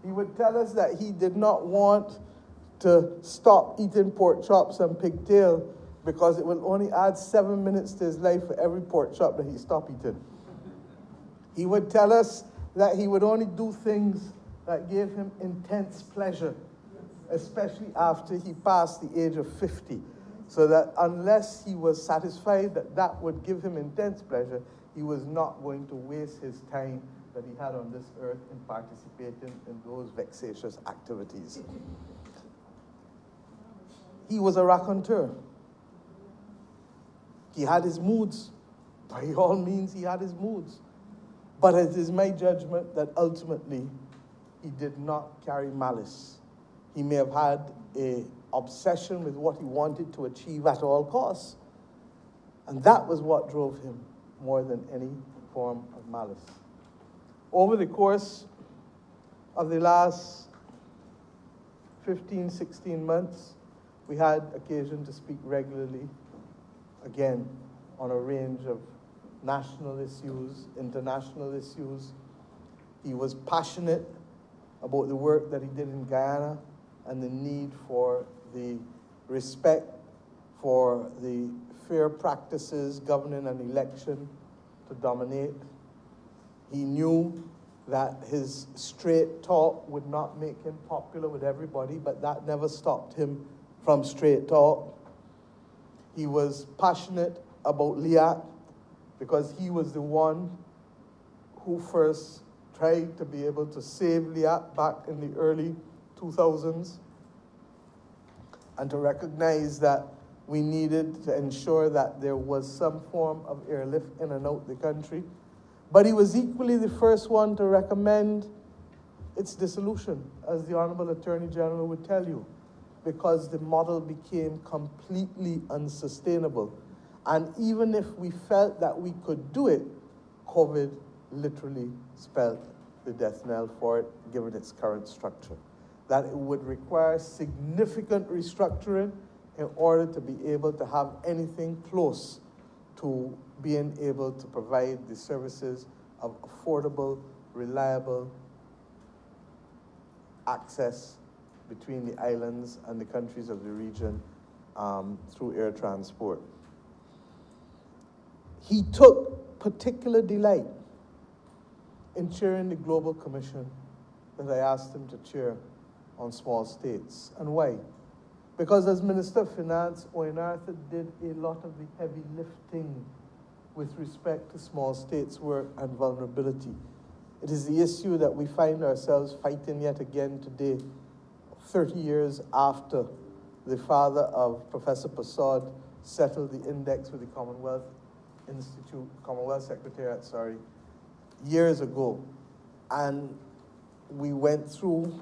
He would tell us that he did not want to stop eating pork chops and pigtail because it will only add 7 minutes to his life for every pork chop that he stopped eating. He would tell us that he would only do things that gave him intense pleasure, especially after he passed the age of 50. So that unless he was satisfied that that would give him intense pleasure, he was not going to waste his time that he had on this earth in participating in those vexatious activities. He was a raconteur. He had his moods. By all means, he had his moods. But it is my judgment that ultimately he did not carry malice. He may have had an obsession with what he wanted to achieve at all costs. And that was what drove him more than any form of malice. Over the course of the last 15, 16 months, we had occasion to speak regularly, again, on a range of national issues, international issues. He was passionate about the work that he did in Guyana and the need for the respect for the fair practices governing an election to dominate. He knew that his straight talk would not make him popular with everybody, but that never stopped him from straight talk. He was passionate about LIAC because he was the one who first tried to be able to save LIAC back in the early 2000s and to recognize that we needed to ensure that there was some form of airlift in and out the country. But he was equally the first one to recommend its dissolution, as the Honourable Attorney General would tell you, because the model became completely unsustainable. And even if we felt that we could do it, COVID literally spelled the death knell for it, given its current structure. That it would require significant restructuring in order to be able to have anything close to being able to provide the services of affordable, reliable access between the islands and the countries of the region through air transport. He took particular delight in chairing the Global Commission that I asked him to chair on small states. And why? Because as Minister of Finance, Owen Arthur did a lot of the heavy lifting with respect to small states' work and vulnerability. It is the issue that we find ourselves fighting yet again today, 30 years after the father of Professor Persaud settled the index with the Commonwealth Secretariat, years ago. And we went through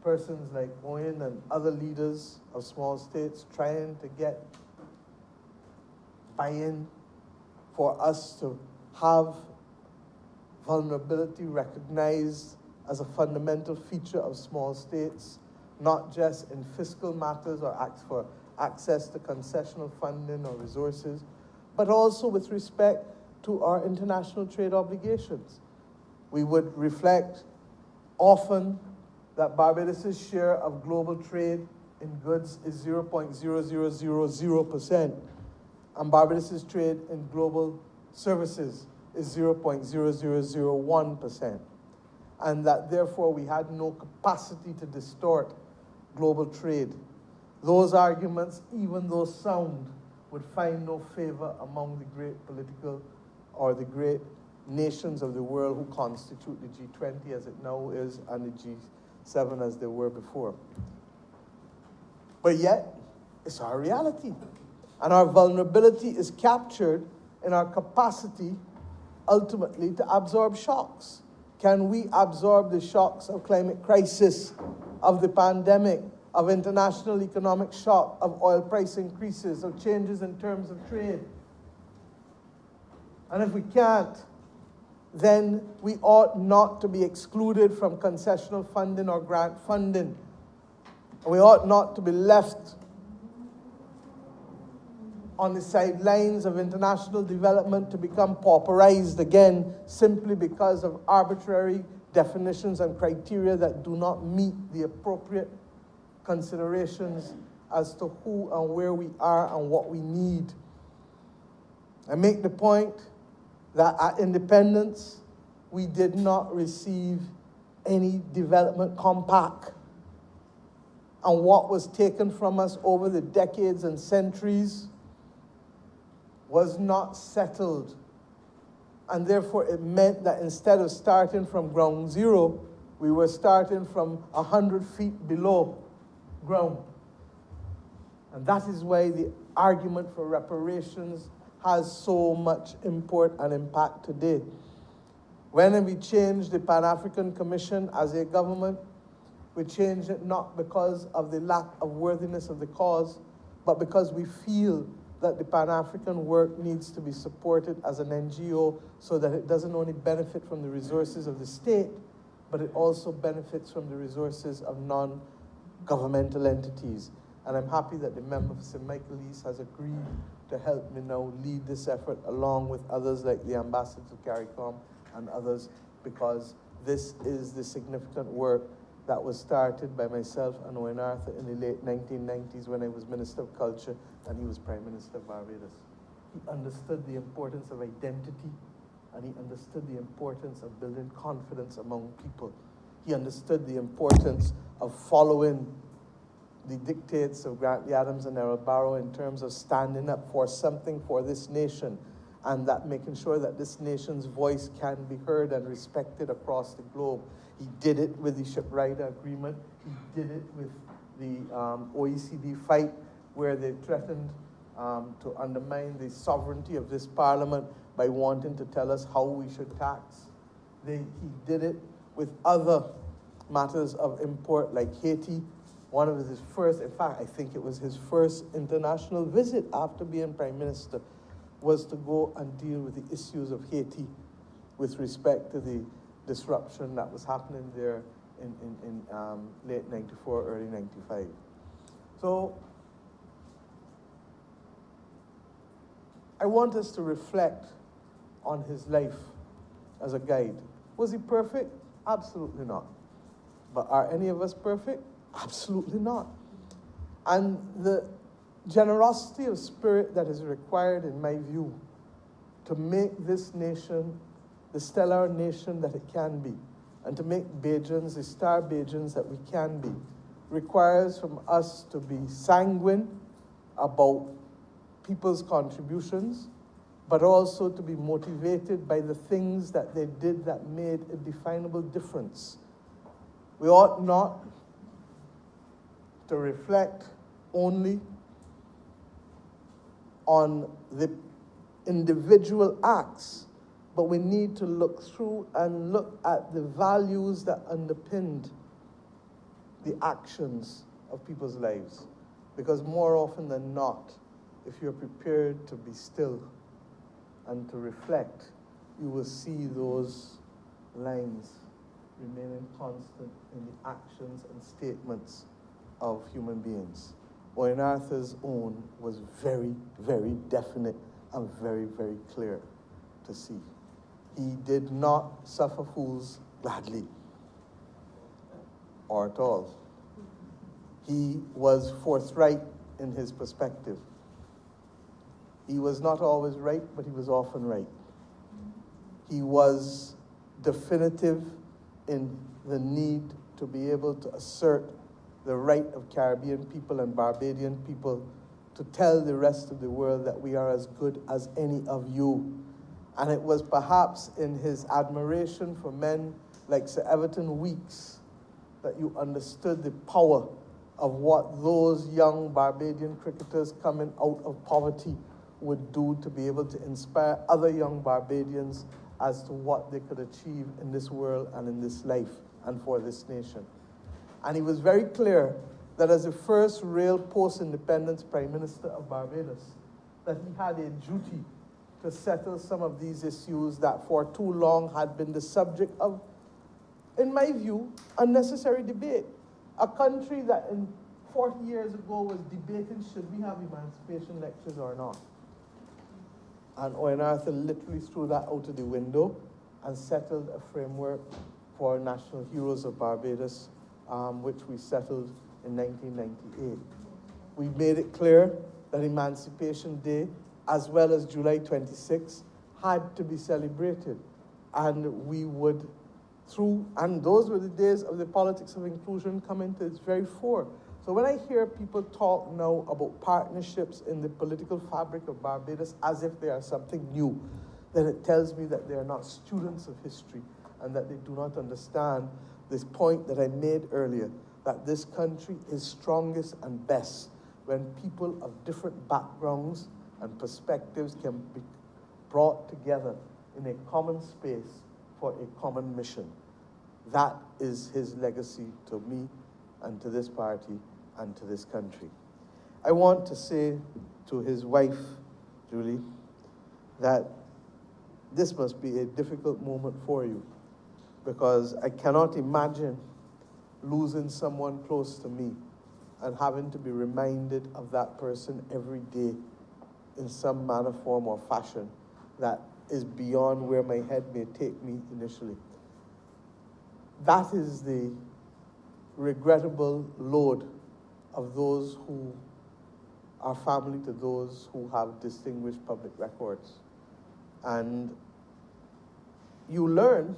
persons like Owen and other leaders of small states trying to get buy-in for us to have vulnerability recognized as a fundamental feature of small states, not just in fiscal matters or for access to concessional funding or resources, but also with respect to our international trade obligations. We would reflect often that Barbados' share of global trade in goods is 0.0000%, and Barbados' trade in global services is 0.0001%, and that therefore we had no capacity to distort global trade. Those arguments, even though sound, would find no favor among the great political or the great nations of the world who constitute the G20 as it now is and the G7 as they were before. But yet, it's our reality. And our vulnerability is captured in our capacity, ultimately, to absorb shocks. Can we absorb the shocks of climate crisis, of the pandemic, of international economic shock, of oil price increases, of changes in terms of trade? And if we can't, then we ought not to be excluded from concessional funding or grant funding. We ought not to be left on the sidelines of international development to become pauperized again simply because of arbitrary definitions and criteria that do not meet the appropriate considerations as to who and where we are and what we need. I make the point that at independence, we did not receive any development compact. And what was taken from us over the decades and centuries was not settled. And therefore, it meant that instead of starting from ground zero, we were starting from 100 feet below ground. And that is why the argument for reparations has so much import and impact today. When we changed the Pan-African Commission as a government, we changed it not because of the lack of worthiness of the cause, but because we feel that the Pan-African work needs to be supported as an NGO so that it doesn't only benefit from the resources of the state, but it also benefits from the resources of non-governmental entities. And I'm happy that the member for St. Michael East has agreed to help me now lead this effort along with others like the ambassador to CARICOM and others, because this is the significant work that was started by myself and Owen Arthur in the late 1990s when I was Minister of Culture and he was Prime Minister of Barbados. He understood the importance of identity and he understood the importance of building confidence among people. He understood the importance of following the dictates of Grantley Adams and Errol Barrow in terms of standing up for something for this nation and that making sure that this nation's voice can be heard and respected across the globe. He did it with the Shiprider Agreement. He did it with the OECD fight where they threatened to undermine the sovereignty of this parliament by wanting to tell us how we should tax. He did it with other matters of import like Haiti. One of his first, in fact, I think it was his first international visit after being Prime Minister, was to go and deal with the issues of Haiti with respect to the disruption that was happening there in late 94, early 95. So I want us to reflect on his life as a guide. Was he perfect? Absolutely not. But are any of us perfect? Absolutely not. And the generosity of spirit that is required, in my view, to make this nation the stellar nation that it can be, and to make Bajans the star Bajans that we can be, requires from us to be sanguine about people's contributions, but also to be motivated by the things that they did that made a definable difference. We ought not to reflect only on the individual acts, but we need to look through and look at the values that underpinned the actions of people's lives. Because more often than not, if you're prepared to be still and to reflect, you will see those lines remaining constant in the actions and statements of human beings. Owen Arthur's own was very, very definite and very, very clear to see. He did not suffer fools gladly, or at all. He was forthright in his perspective. He was not always right, but he was often right. He was definitive in the need to be able to assert the right of Caribbean people and Barbadian people to tell the rest of the world that we are as good as any of you. And it was perhaps in his admiration for men like Sir Everton Weekes that you understood the power of what those young Barbadian cricketers coming out of poverty would do to be able to inspire other young Barbadians as to what they could achieve in this world and in this life and for this nation. And he was very clear that as the first real post-independence Prime Minister of Barbados, that he had a duty to settle some of these issues that for too long had been the subject of, in my view, unnecessary debate. A country that 40 years ago was debating should we have emancipation lectures or not. And Owen Arthur literally threw that out of the window and settled a framework for National Heroes of Barbados, which we settled in 1998. We made it clear that Emancipation Day, as well as July 26, had to be celebrated. And we would, and those were the days of the politics of inclusion coming to its very fore. So when I hear people talk now about partnerships in the political fabric of Barbados as if they are something new, then it tells me that they are not students of history and that they do not understand this point that I made earlier, that this country is strongest and best when people of different backgrounds and perspectives can be brought together in a common space for a common mission. That is his legacy to me and to this party and to this country. I want to say to his wife, Julie, that this must be a difficult moment for you, because I cannot imagine losing someone close to me and having to be reminded of that person every day in some manner, form, or fashion that is beyond where my head may take me initially. That is the regrettable load of those who are family to those who have distinguished public records. And you learn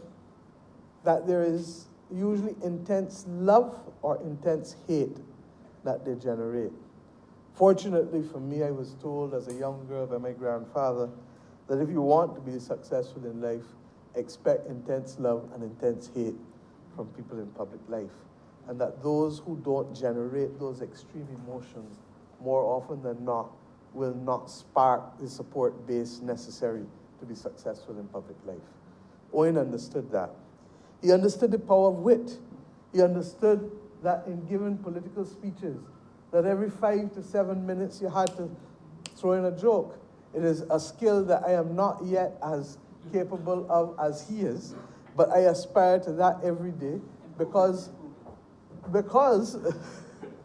that there is usually intense love or intense hate that they generate. Fortunately for me, I was told as a young girl by my grandfather that if you want to be successful in life, expect intense love and intense hate from people in public life. And that those who don't generate those extreme emotions, more often than not, will not spark the support base necessary to be successful in public life. Owen understood that. He understood the power of wit. He understood that in giving political speeches, that every 5 to 7 minutes you had to throw in a joke. It is a skill that I am not yet as capable of as he is, but I aspire to that every day because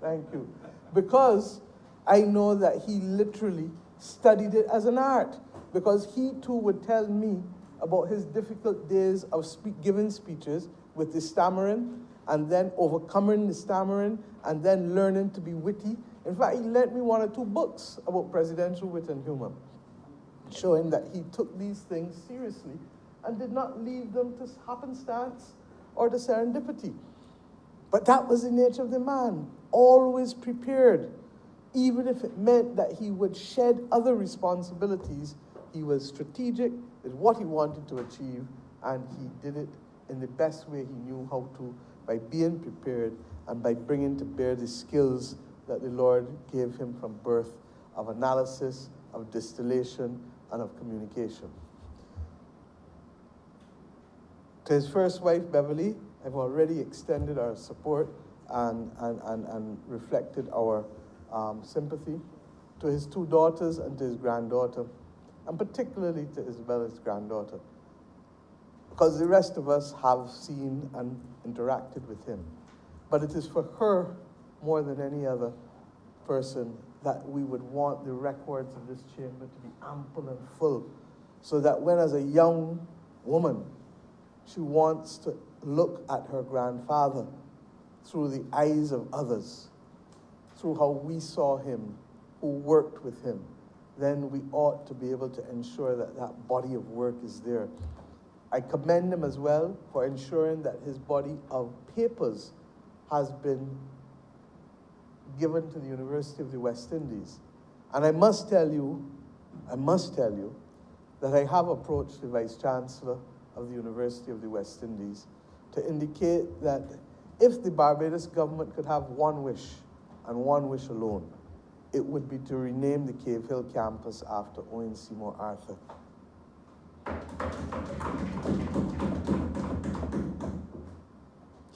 thank you, because I know that he literally studied it as an art, because he too would tell me about his difficult days of giving speeches with the stammering, and then overcoming the stammering, and then learning to be witty. In fact, he lent me 1 or 2 books about presidential wit and humor, showing that he took these things seriously and did not leave them to happenstance or to serendipity. But that was the nature of the man, always prepared. Even if it meant that he would shed other responsibilities, he was strategic with what he wanted to achieve, and he did it in the best way he knew how to, by being prepared and by bringing to bear the skills that the Lord gave him from birth of analysis, of distillation, and of communication. To his first wife, Beverly, I've already extended our support and reflected our sympathy. To his 2 daughters and to his granddaughter, and particularly to Isabella's granddaughter, because the rest of us have seen and interacted with him. But it is for her, more than any other person, that we would want the records of this chamber to be ample and full, so that when, as a young woman, she wants to look at her grandfather through the eyes of others, through how we saw him, who worked with him, then we ought to be able to ensure that that body of work is there. I commend him as well for ensuring that his body of papers has been given to the University of the West Indies. And I must tell you that I have approached the Vice Chancellor of the University of the West Indies to indicate that if the Barbados government could have one wish, and one wish alone, it would be to rename the Cave Hill campus after Owen Seymour Arthur.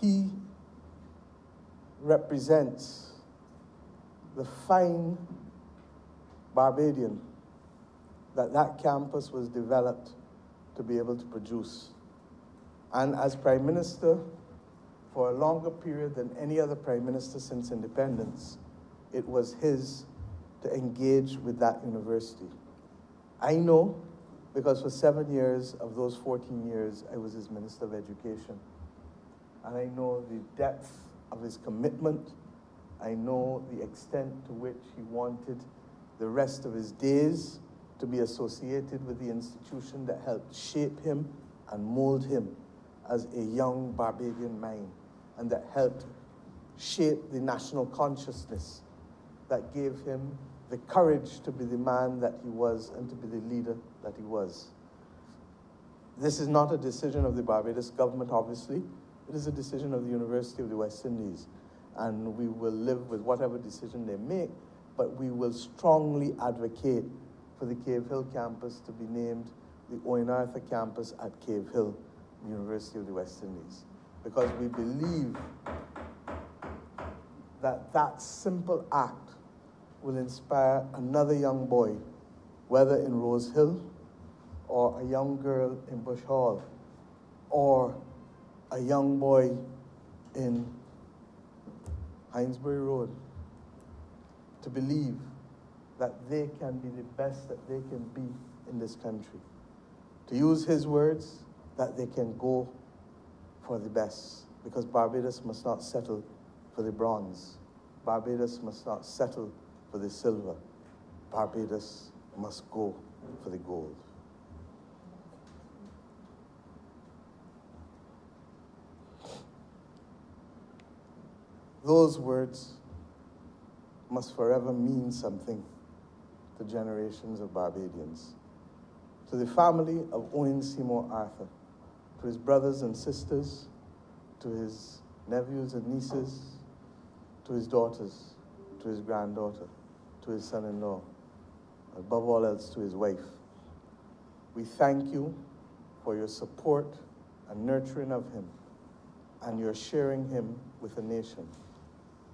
He represents the fine Barbadian that campus was developed to be able to produce. And as Prime Minister, for a longer period than any other Prime Minister since independence, it was his to engage with that university. I know because for 7 years of those 14 years, I was his Minister of Education. And I know the depth of his commitment. I know the extent to which he wanted the rest of his days to be associated with the institution that helped shape him and mold him as a young Barbadian mind, and that helped shape the national consciousness that gave him the courage to be the man that he was and to be the leader that he was. This is not a decision of the Barbados government, obviously. It is a decision of the University of the West Indies. And we will live with whatever decision they make, but we will strongly advocate for the Cave Hill campus to be named the Owen Arthur campus at Cave Hill, University of the West Indies. Because we believe that that simple act will inspire another young boy, whether in Rose Hill, or a young girl in Bush Hall, or a young boy in Hinesbury Road, to believe that they can be the best that they can be in this country. To use his words, that they can go for the best, because Barbados must not settle for the bronze. Barbados must not settle for the silver. Barbados must go for the gold. Those words must forever mean something to generations of Barbadians. To the family of Owen Seymour Arthur, to his brothers and sisters, to his nephews and nieces, to his daughters, to his granddaughter, to his son-in-law, above all else to his wife. We thank you for your support and nurturing of him, and your sharing him with the nation.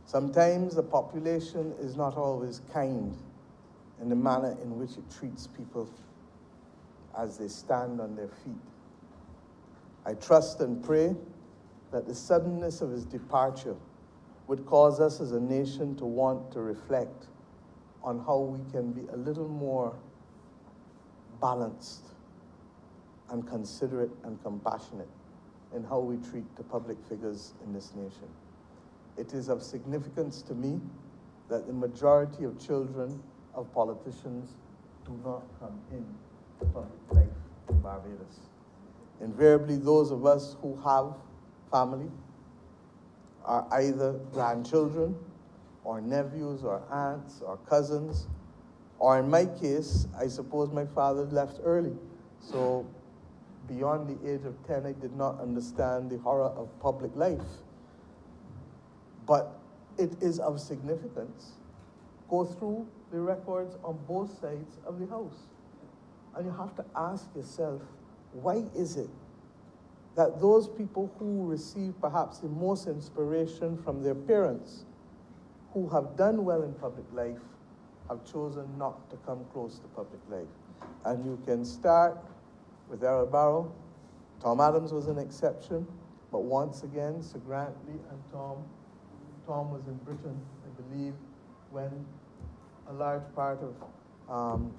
Sometimes the population is not always kind in the manner in which it treats people as they stand on their feet. I trust and pray that the suddenness of his departure would cause us as a nation to want to reflect on how we can be a little more balanced and considerate and compassionate in how we treat the public figures in this nation. It is of significance to me that the majority of children of politicians do not come in to public life in Barbados. Invariably, those of us who have family are either grandchildren or nephews or aunts or cousins, or in my case, I suppose my father left early. So beyond the age of 10, I did not understand the horror of public life. But it is of significance. Go through the records on both sides of the house. And you have to ask yourself, why is it that those people who receive perhaps the most inspiration from their parents, who have done well in public life, have chosen not to come close to public life? And you can start with Errol Barrow. Tom Adams was an exception, but once again, Sir Grantley and Tom was in Britain, I believe, when a large part of,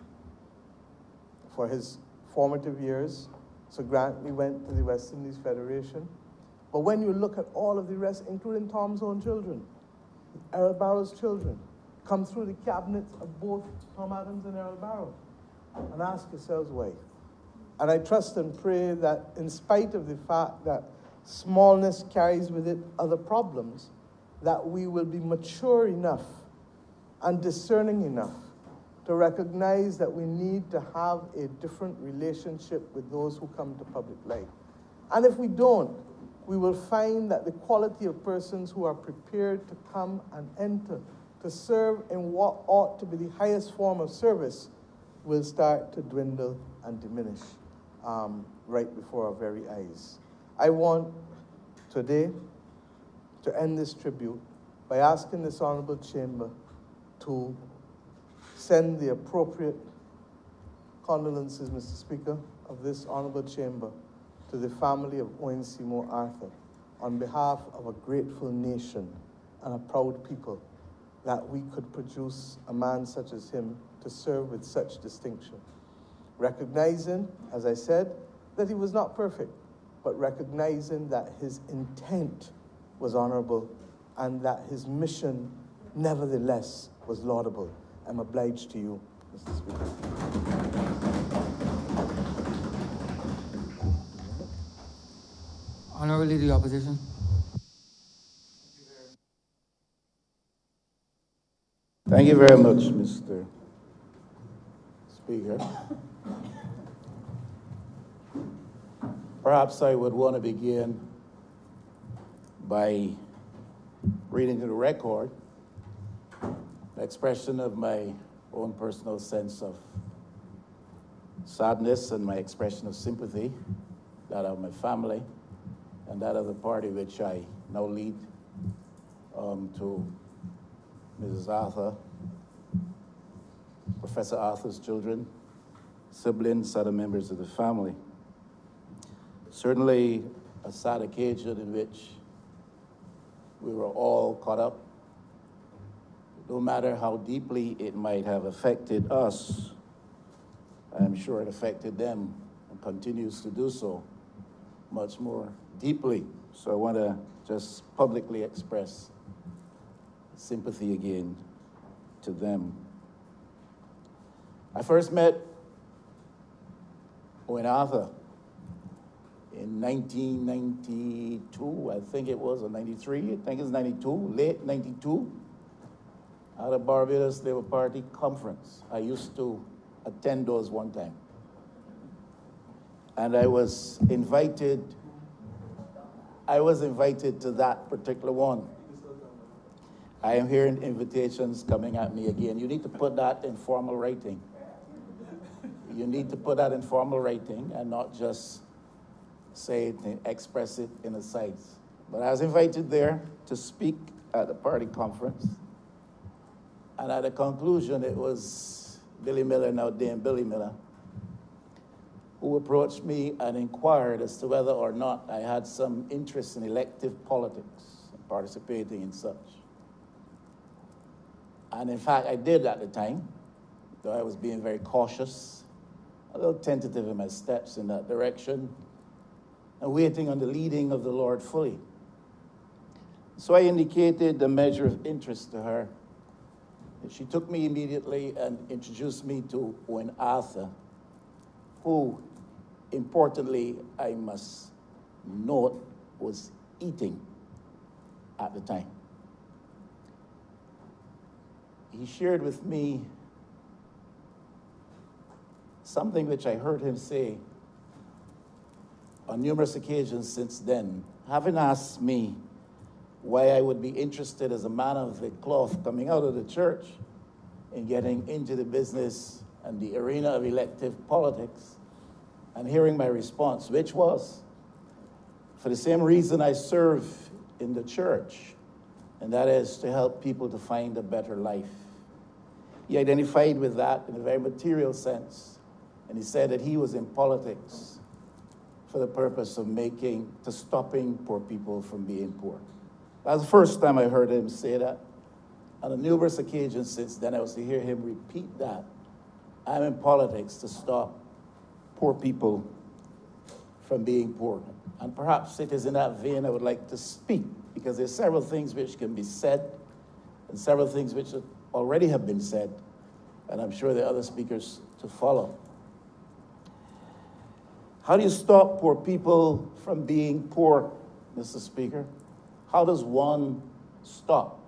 for his formative years, Sir Grantley went to the West Indies Federation. But when you look at all of the rest, including Tom's own children, Errol Barrow's children, come through the cabinets of both Tom Adams and Errol Barrow, and ask yourselves why. And I trust and pray that in spite of the fact that smallness carries with it other problems, that we will be mature enough and discerning enough to recognize that we need to have a different relationship with those who come to public life. And if we don't, we will find that the quality of persons who are prepared to come and enter to serve in what ought to be the highest form of service will start to dwindle and diminish right before our very eyes. I want today to end this tribute by asking this Honourable Chamber to send the appropriate condolences, Mr. Speaker, of this Honourable Chamber to the family of Owen Seymour Arthur on behalf of a grateful nation and a proud people that we could produce a man such as him to serve with such distinction. recognizing, as I said, that he was not perfect, but recognizing that his intent was honorable and that his mission, nevertheless, was laudable. I'm obliged to you, Mr. Speaker. Honourable Leader of the Opposition. Thank you very much, Mr. Speaker. Perhaps I would want to begin by reading to the record an expression of my own personal sense of sadness and my expression of sympathy, that of my family, and that of the party which I now lead, to Mrs. Arthur, Professor Arthur's children, siblings, other members of the family. Certainly a sad occasion in which we were all caught up. No matter how deeply it might have affected us, I'm sure it affected them and continues to do so much more deeply. So I want to just publicly express sympathy again to them. I first met Owen Arthur in 1992, I think it was, or 93, I think it's 92, late 92, at a Barbados Labour Party conference. I used to attend those one time. And I was invited to that particular one. I am hearing invitations coming at me again. You need to put that in formal writing. You need to put that in formal writing and not just say it and express it in a site. But I was invited there to speak at the party conference. And at the conclusion, it was Billy Miller, now Dame Billy Miller, who approached me and inquired as to whether or not I had some interest in elective politics, participating in such. And in fact, I did at the time, though I was being very cautious, a little tentative in my steps in that direction, and waiting on the leading of the Lord fully. So I indicated a measure of interest to her. And she took me immediately and introduced me to Owen Arthur, who, importantly, I must note, was eating at the time. He shared with me something which I heard him say on numerous occasions since then, having asked me why I would be interested as a man of the cloth coming out of the church in getting into the business and the arena of elective politics, and hearing my response, which was, for the same reason I serve in the church, and that is to help people to find a better life. He identified with that in a very material sense, and he said that he was in politics for the purpose of stopping poor people from being poor. That was the first time I heard him say that. On numerous occasions since then, I was to hear him repeat that. I'm in politics to stop poor people from being poor. And perhaps it is in that vein I would like to speak, because there's several things which can be said, and several things which already have been said, and I'm sure there are other speakers to follow. How do you stop poor people from being poor, Mr. Speaker? How does one stop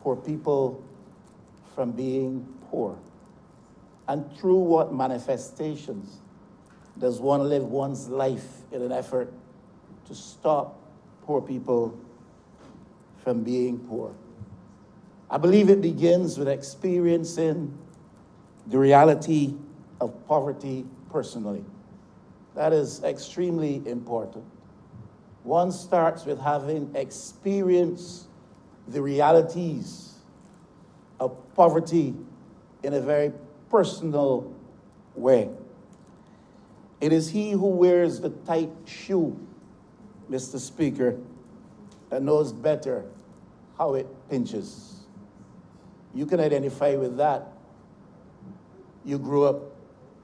poor people from being poor? And through what manifestations does one live one's life in an effort to stop poor people from being poor? I believe it begins with experiencing the reality of poverty personally. That is extremely important. One starts with having experienced the realities of poverty in a very personal way. It is he who wears the tight shoe, Mr. Speaker, that knows better how it pinches. You can identify with that. You grew up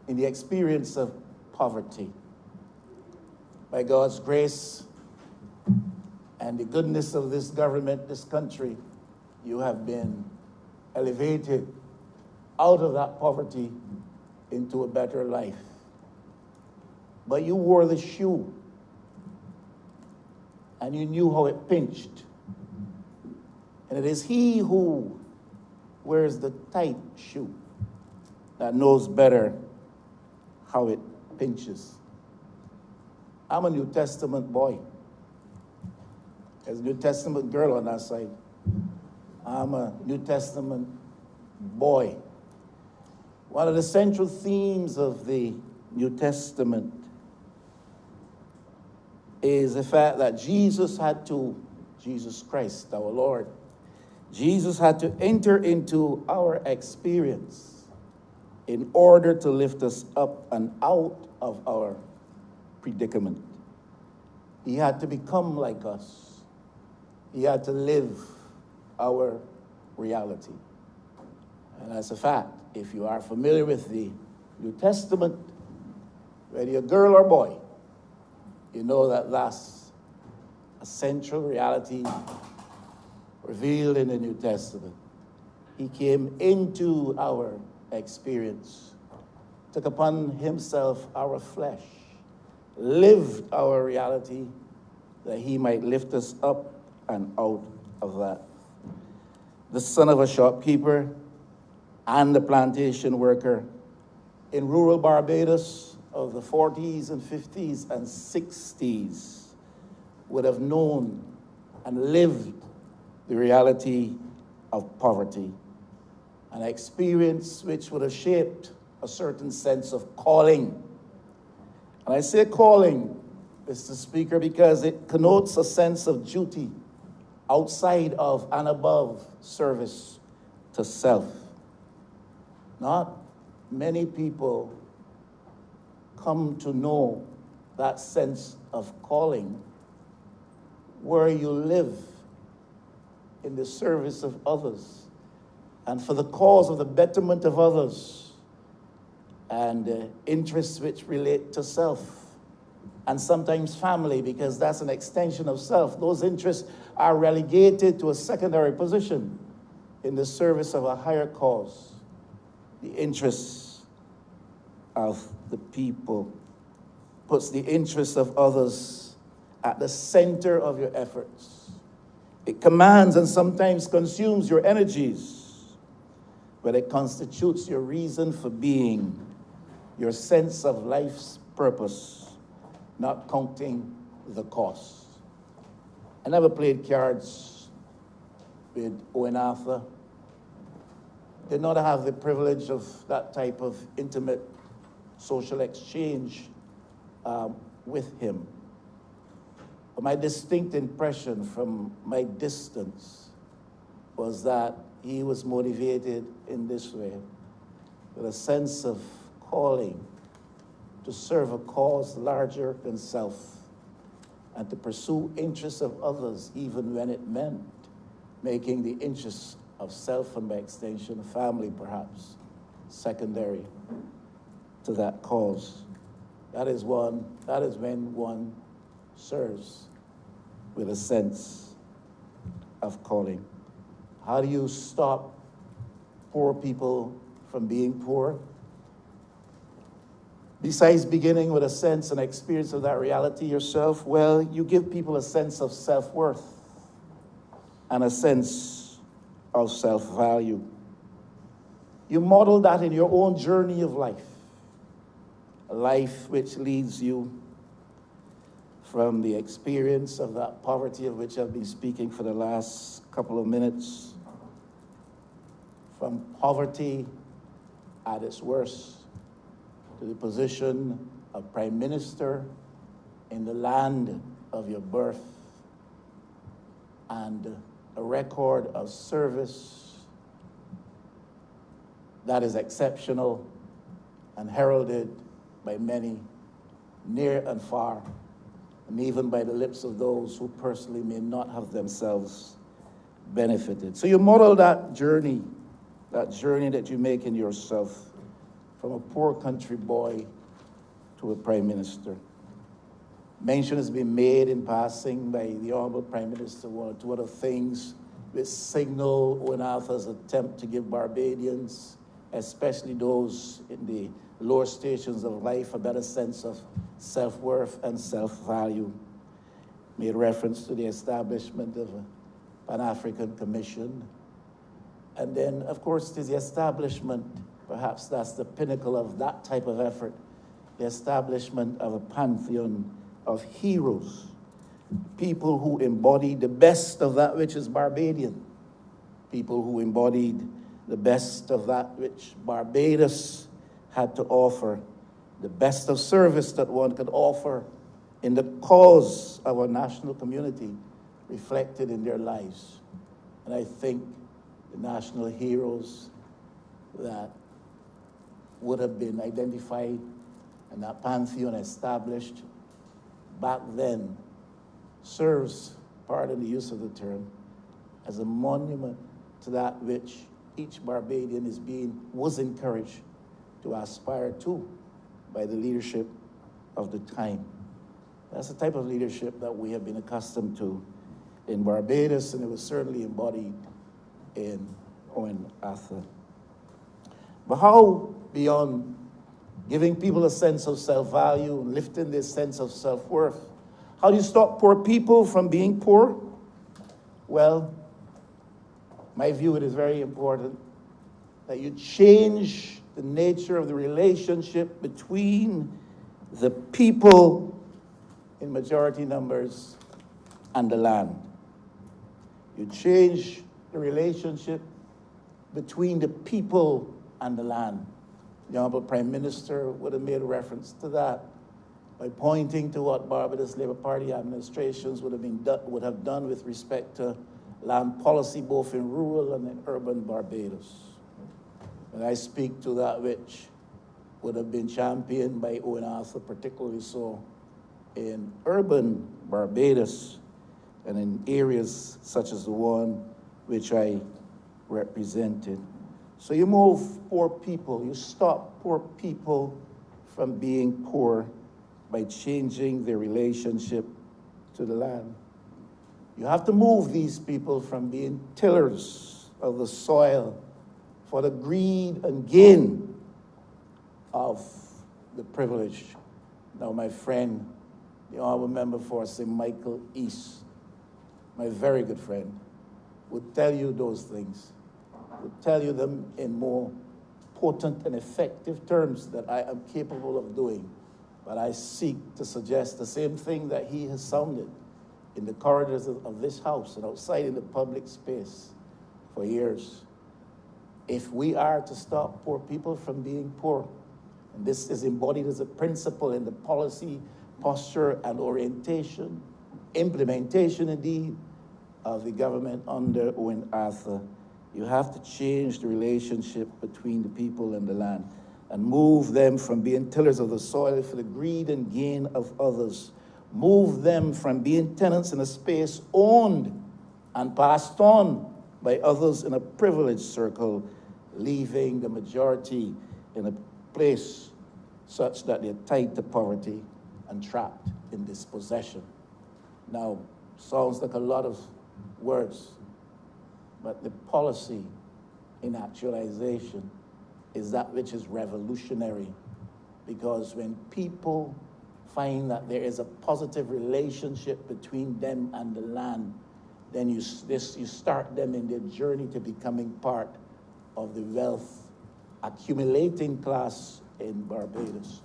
in the experience of poverty. By God's grace and the goodness of this government, this country, you have been elevated out of that poverty into a better life. But you wore the shoe, and you knew how it pinched. And it is he who wears the tight shoe that knows better how it pinches. I'm a New Testament boy. There's a New Testament girl on that side. I'm a New Testament boy. One of the central themes of the New Testament is the fact that Jesus Christ, our Lord, Jesus had to enter into our experience in order to lift us up and out of our predicament. He had to become like us. He had to live our reality. And as a fact, if you are familiar with the New Testament, whether you're a girl or boy, you know that that's a central reality revealed in the New Testament. He came into our experience, took upon himself our flesh, lived our reality that he might lift us up and out of that. The son of a shopkeeper and the plantation worker in rural Barbados of the 40s and 50s and 60s would have known and lived the reality of poverty, an experience which would have shaped a certain sense of calling. And I say calling, Mr. Speaker, because it connotes a sense of duty outside of and above service to self. Not many people come to know that sense of calling where you live in the service of others and for the cause of the betterment of others and interests which relate to self and sometimes family, because that's an extension of self. Those interests are relegated to a secondary position in the service of a higher cause, the interests of the people, puts the interests of others at the center of your efforts. It commands and sometimes consumes your energies, but it constitutes your reason for being, your sense of life's purpose, not counting the cost. I never played cards with Owen Arthur. Did not have the privilege of that type of intimate social exchange with him. But my distinct impression from my distance was that he was motivated in this way, with a sense of calling to serve a cause larger than self and to pursue interests of others, even when it meant making the interests of self and by extension family perhaps secondary to that cause. That is when one serves with a sense of calling. How do you stop poor people from being poor? Besides beginning with a sense and experience of that reality yourself, well, you give people a sense of self-worth and a sense of self-value. You model that in your own journey of life, a life which leads you from the experience of that poverty of which I've been speaking for the last couple of minutes, from poverty at its worst to the position of Prime Minister in the land of your birth, and a record of service that is exceptional and heralded by many near and far, and even by the lips of those who personally may not have themselves benefited. So you model that journey that you make in yourself from a poor country boy to a prime minister. Mention has been made in passing by the Honourable Prime Minister, one or two other things which signal Owen Arthur's attempt to give Barbadians, especially those in the lower stations of life, a better sense of self-worth and self-value. Made reference to the establishment of a Pan-African Commission. And then, of course, there's the establishment, perhaps that's the pinnacle of that type of effort, the establishment of a pantheon of heroes, people who embodied the best of that which is Barbadian, people who embodied the best of that which Barbados had to offer, the best of service that one could offer in the cause of our national community reflected in their lives. And I think the national heroes that would have been identified and that pantheon established back then serves, pardon the use of the term, as a monument to that which each Barbadian was encouraged to aspire to by the leadership of the time. That's the type of leadership that we have been accustomed to in Barbados, and it was certainly embodied in Owen Arthur. But how, beyond giving people a sense of self-value and lifting this sense of self-worth, how do you stop poor people from being poor? Well, my view, it is very important that you change the nature of the relationship between the people in majority numbers and the land. You change the relationship between the people and the land. The Honourable Prime Minister would have made reference to that by pointing to what Barbados Labour Party administrations would have done with respect to land policy, both in rural and in urban Barbados. And I speak to that which would have been championed by Owen Arthur, particularly so in urban Barbados and in areas such as the one which I represented. So you move poor people, you stop poor people from being poor by changing their relationship to the land. You have to move these people from being tillers of the soil for the greed and gain of the privilege. Now, my friend, the Honourable Member for St. Michael East, my very good friend, would tell you those things, would tell you them in more potent and effective terms that I am capable of doing. But I seek to suggest the same thing that he has sounded in the corridors of this house and outside in the public space for years. If we are to stop poor people from being poor, and this is embodied as a principle in the policy, posture, and orientation, implementation indeed, of the government under Owen Arthur, you have to change the relationship between the people and the land and move them from being tillers of the soil for the greed and gain of others. Move them from being tenants in a space owned and passed on by others in a privileged circle, leaving the majority in a place such that they're tied to poverty and trapped in dispossession. Now, sounds like a lot of words, but the policy in actualization is that which is revolutionary, because when people find that there is a positive relationship between them and the land, then you start them in their journey to becoming part of the wealth accumulating class in Barbados.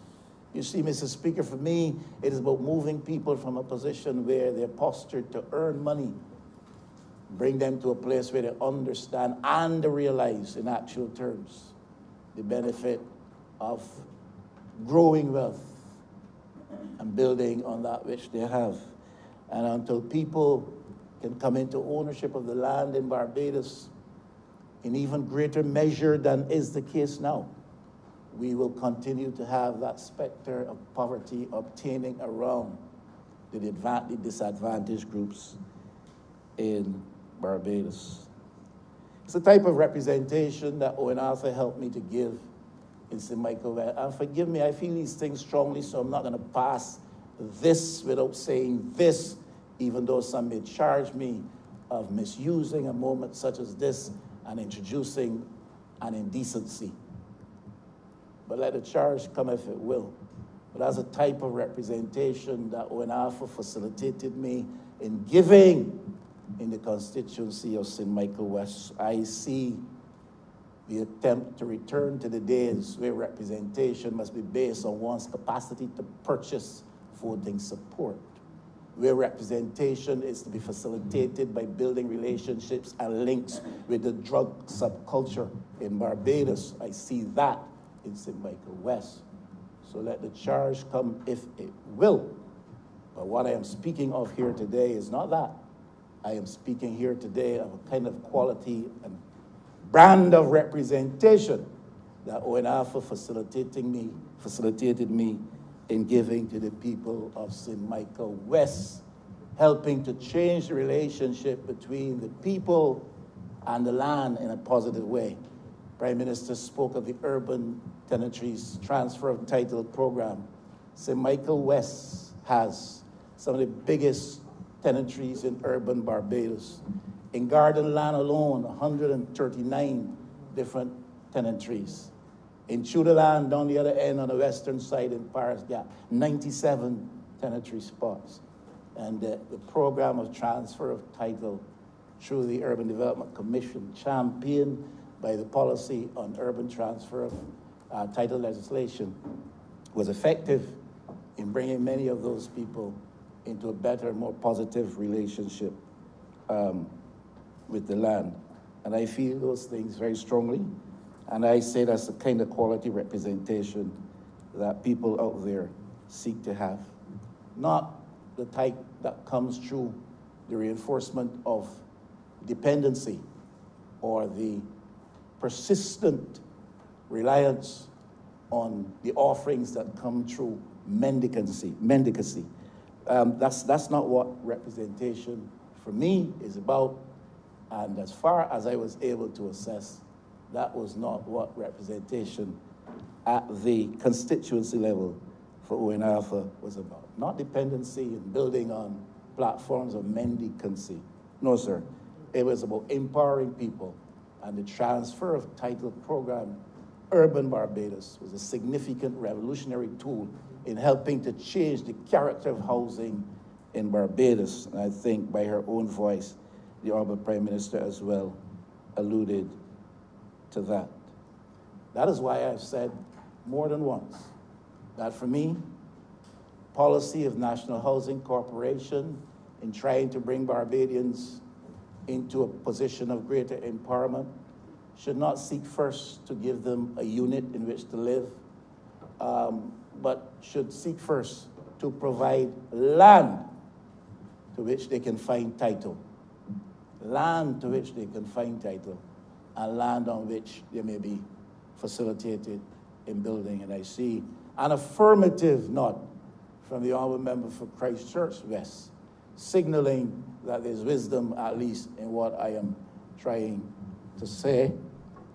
You see, Mr. Speaker, for me, it is about moving people from a position where they're postured to earn money, bring them to a place where they understand and realize in actual terms the benefit of growing wealth and building on that which they have. And until people can come into ownership of the land in Barbados in even greater measure than is the case now, we will continue to have that specter of poverty obtaining around the disadvantaged groups in Barbados. It's the type of representation that Owen Arthur helped me to give in St. Michael West. And forgive me, I feel these things strongly, so I'm not going to pass this without saying this, even though some may charge me of misusing a moment such as this and introducing an indecency. But let the charge come if it will. But as a type of representation that ONAFA facilitated me in giving in the constituency of St. Michael West, I see the attempt to return to the days where representation must be based on one's capacity to purchase voting support, where representation is to be facilitated by building relationships and links with the drug subculture in Barbados. I see that in St. Michael West. So let the charge come if it will. But what I am speaking of here today is not that. I am speaking here today of a kind of quality and brand of representation that ONAFA facilitated me in giving to the people of St. Michael West, helping to change the relationship between the people and the land in a positive way. Prime Minister spoke of the urban tenantries transfer of title program. St. Michael West has some of the biggest tenantries in urban Barbados. In Garden Land alone, 139 different tenantries. In Tudor Land, down the other end on the western side in Paris Gap, 97 tenantry spots. And the program of transfer of title through the Urban Development Commission, championed by the policy on urban transfer of title legislation, was effective in bringing many of those people into a better, more positive relationship with the land. And I feel those things very strongly. And I say that's the kind of quality representation that people out there seek to have. Not the type that comes through the reinforcement of dependency or the persistent reliance on the offerings that come through mendicancy. That's not what representation for me is about. And as far as I was able to assess, that was not what representation at the constituency level for ONAFA was about. Not dependency and building on platforms of mendicancy. No, sir. It was about empowering people, and the transfer of title program, Urban Barbados, was a significant revolutionary tool in helping to change the character of housing in Barbados. And I think by her own voice, the Honourable Prime Minister as well alluded to that. That is why I've said more than once that for me, policy of National Housing Corporation in trying to bring Barbadians into a position of greater empowerment should not seek first to give them a unit in which to live, but should seek first to provide land to which they can find title. Land to which they can find title, and land on which they may be facilitated in building. And I see an affirmative nod from the Honourable Member for Christchurch West, signaling that there's wisdom, at least in what I am trying to say.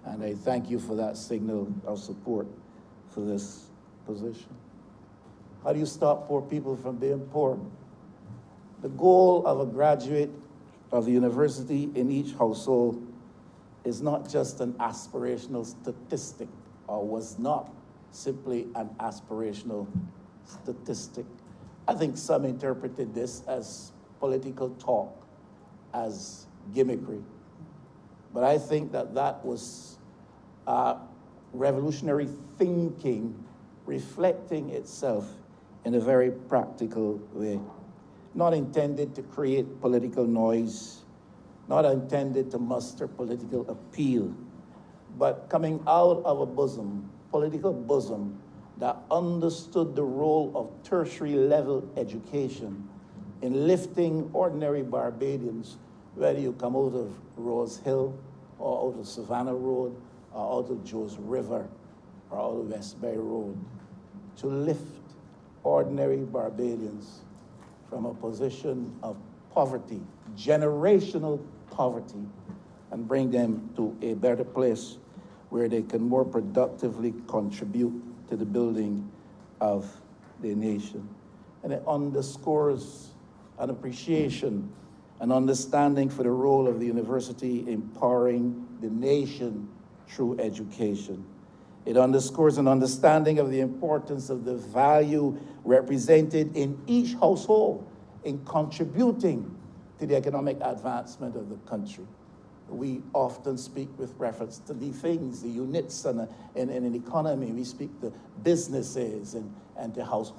And I thank you for that signal of support for this position. How do you stop poor people from being poor? The goal of a graduate of the university in each household is not just an aspirational statistic, or was not simply an aspirational statistic. I think some interpreted this as political talk, as gimmickry. But I think that that was revolutionary thinking reflecting itself in a very practical way. Not intended to create political noise, not intended to muster political appeal, but coming out of a bosom, political bosom, that understood the role of tertiary level education in lifting ordinary Barbadians, whether you come out of Rose Hill, or out of Savannah Road, or out of Joes River, or out of Westbury Road, to lift ordinary Barbadians from a position of poverty, generational poverty, and bring them to a better place where they can more productively contribute to the building of their nation. And it underscores an appreciation, an understanding for the role of the university empowering the nation through education. It underscores an understanding of the importance of the value represented in each household in contributing to the economic advancement of the country. We often speak with reference to the things, the units in an economy. We speak to businesses and to households.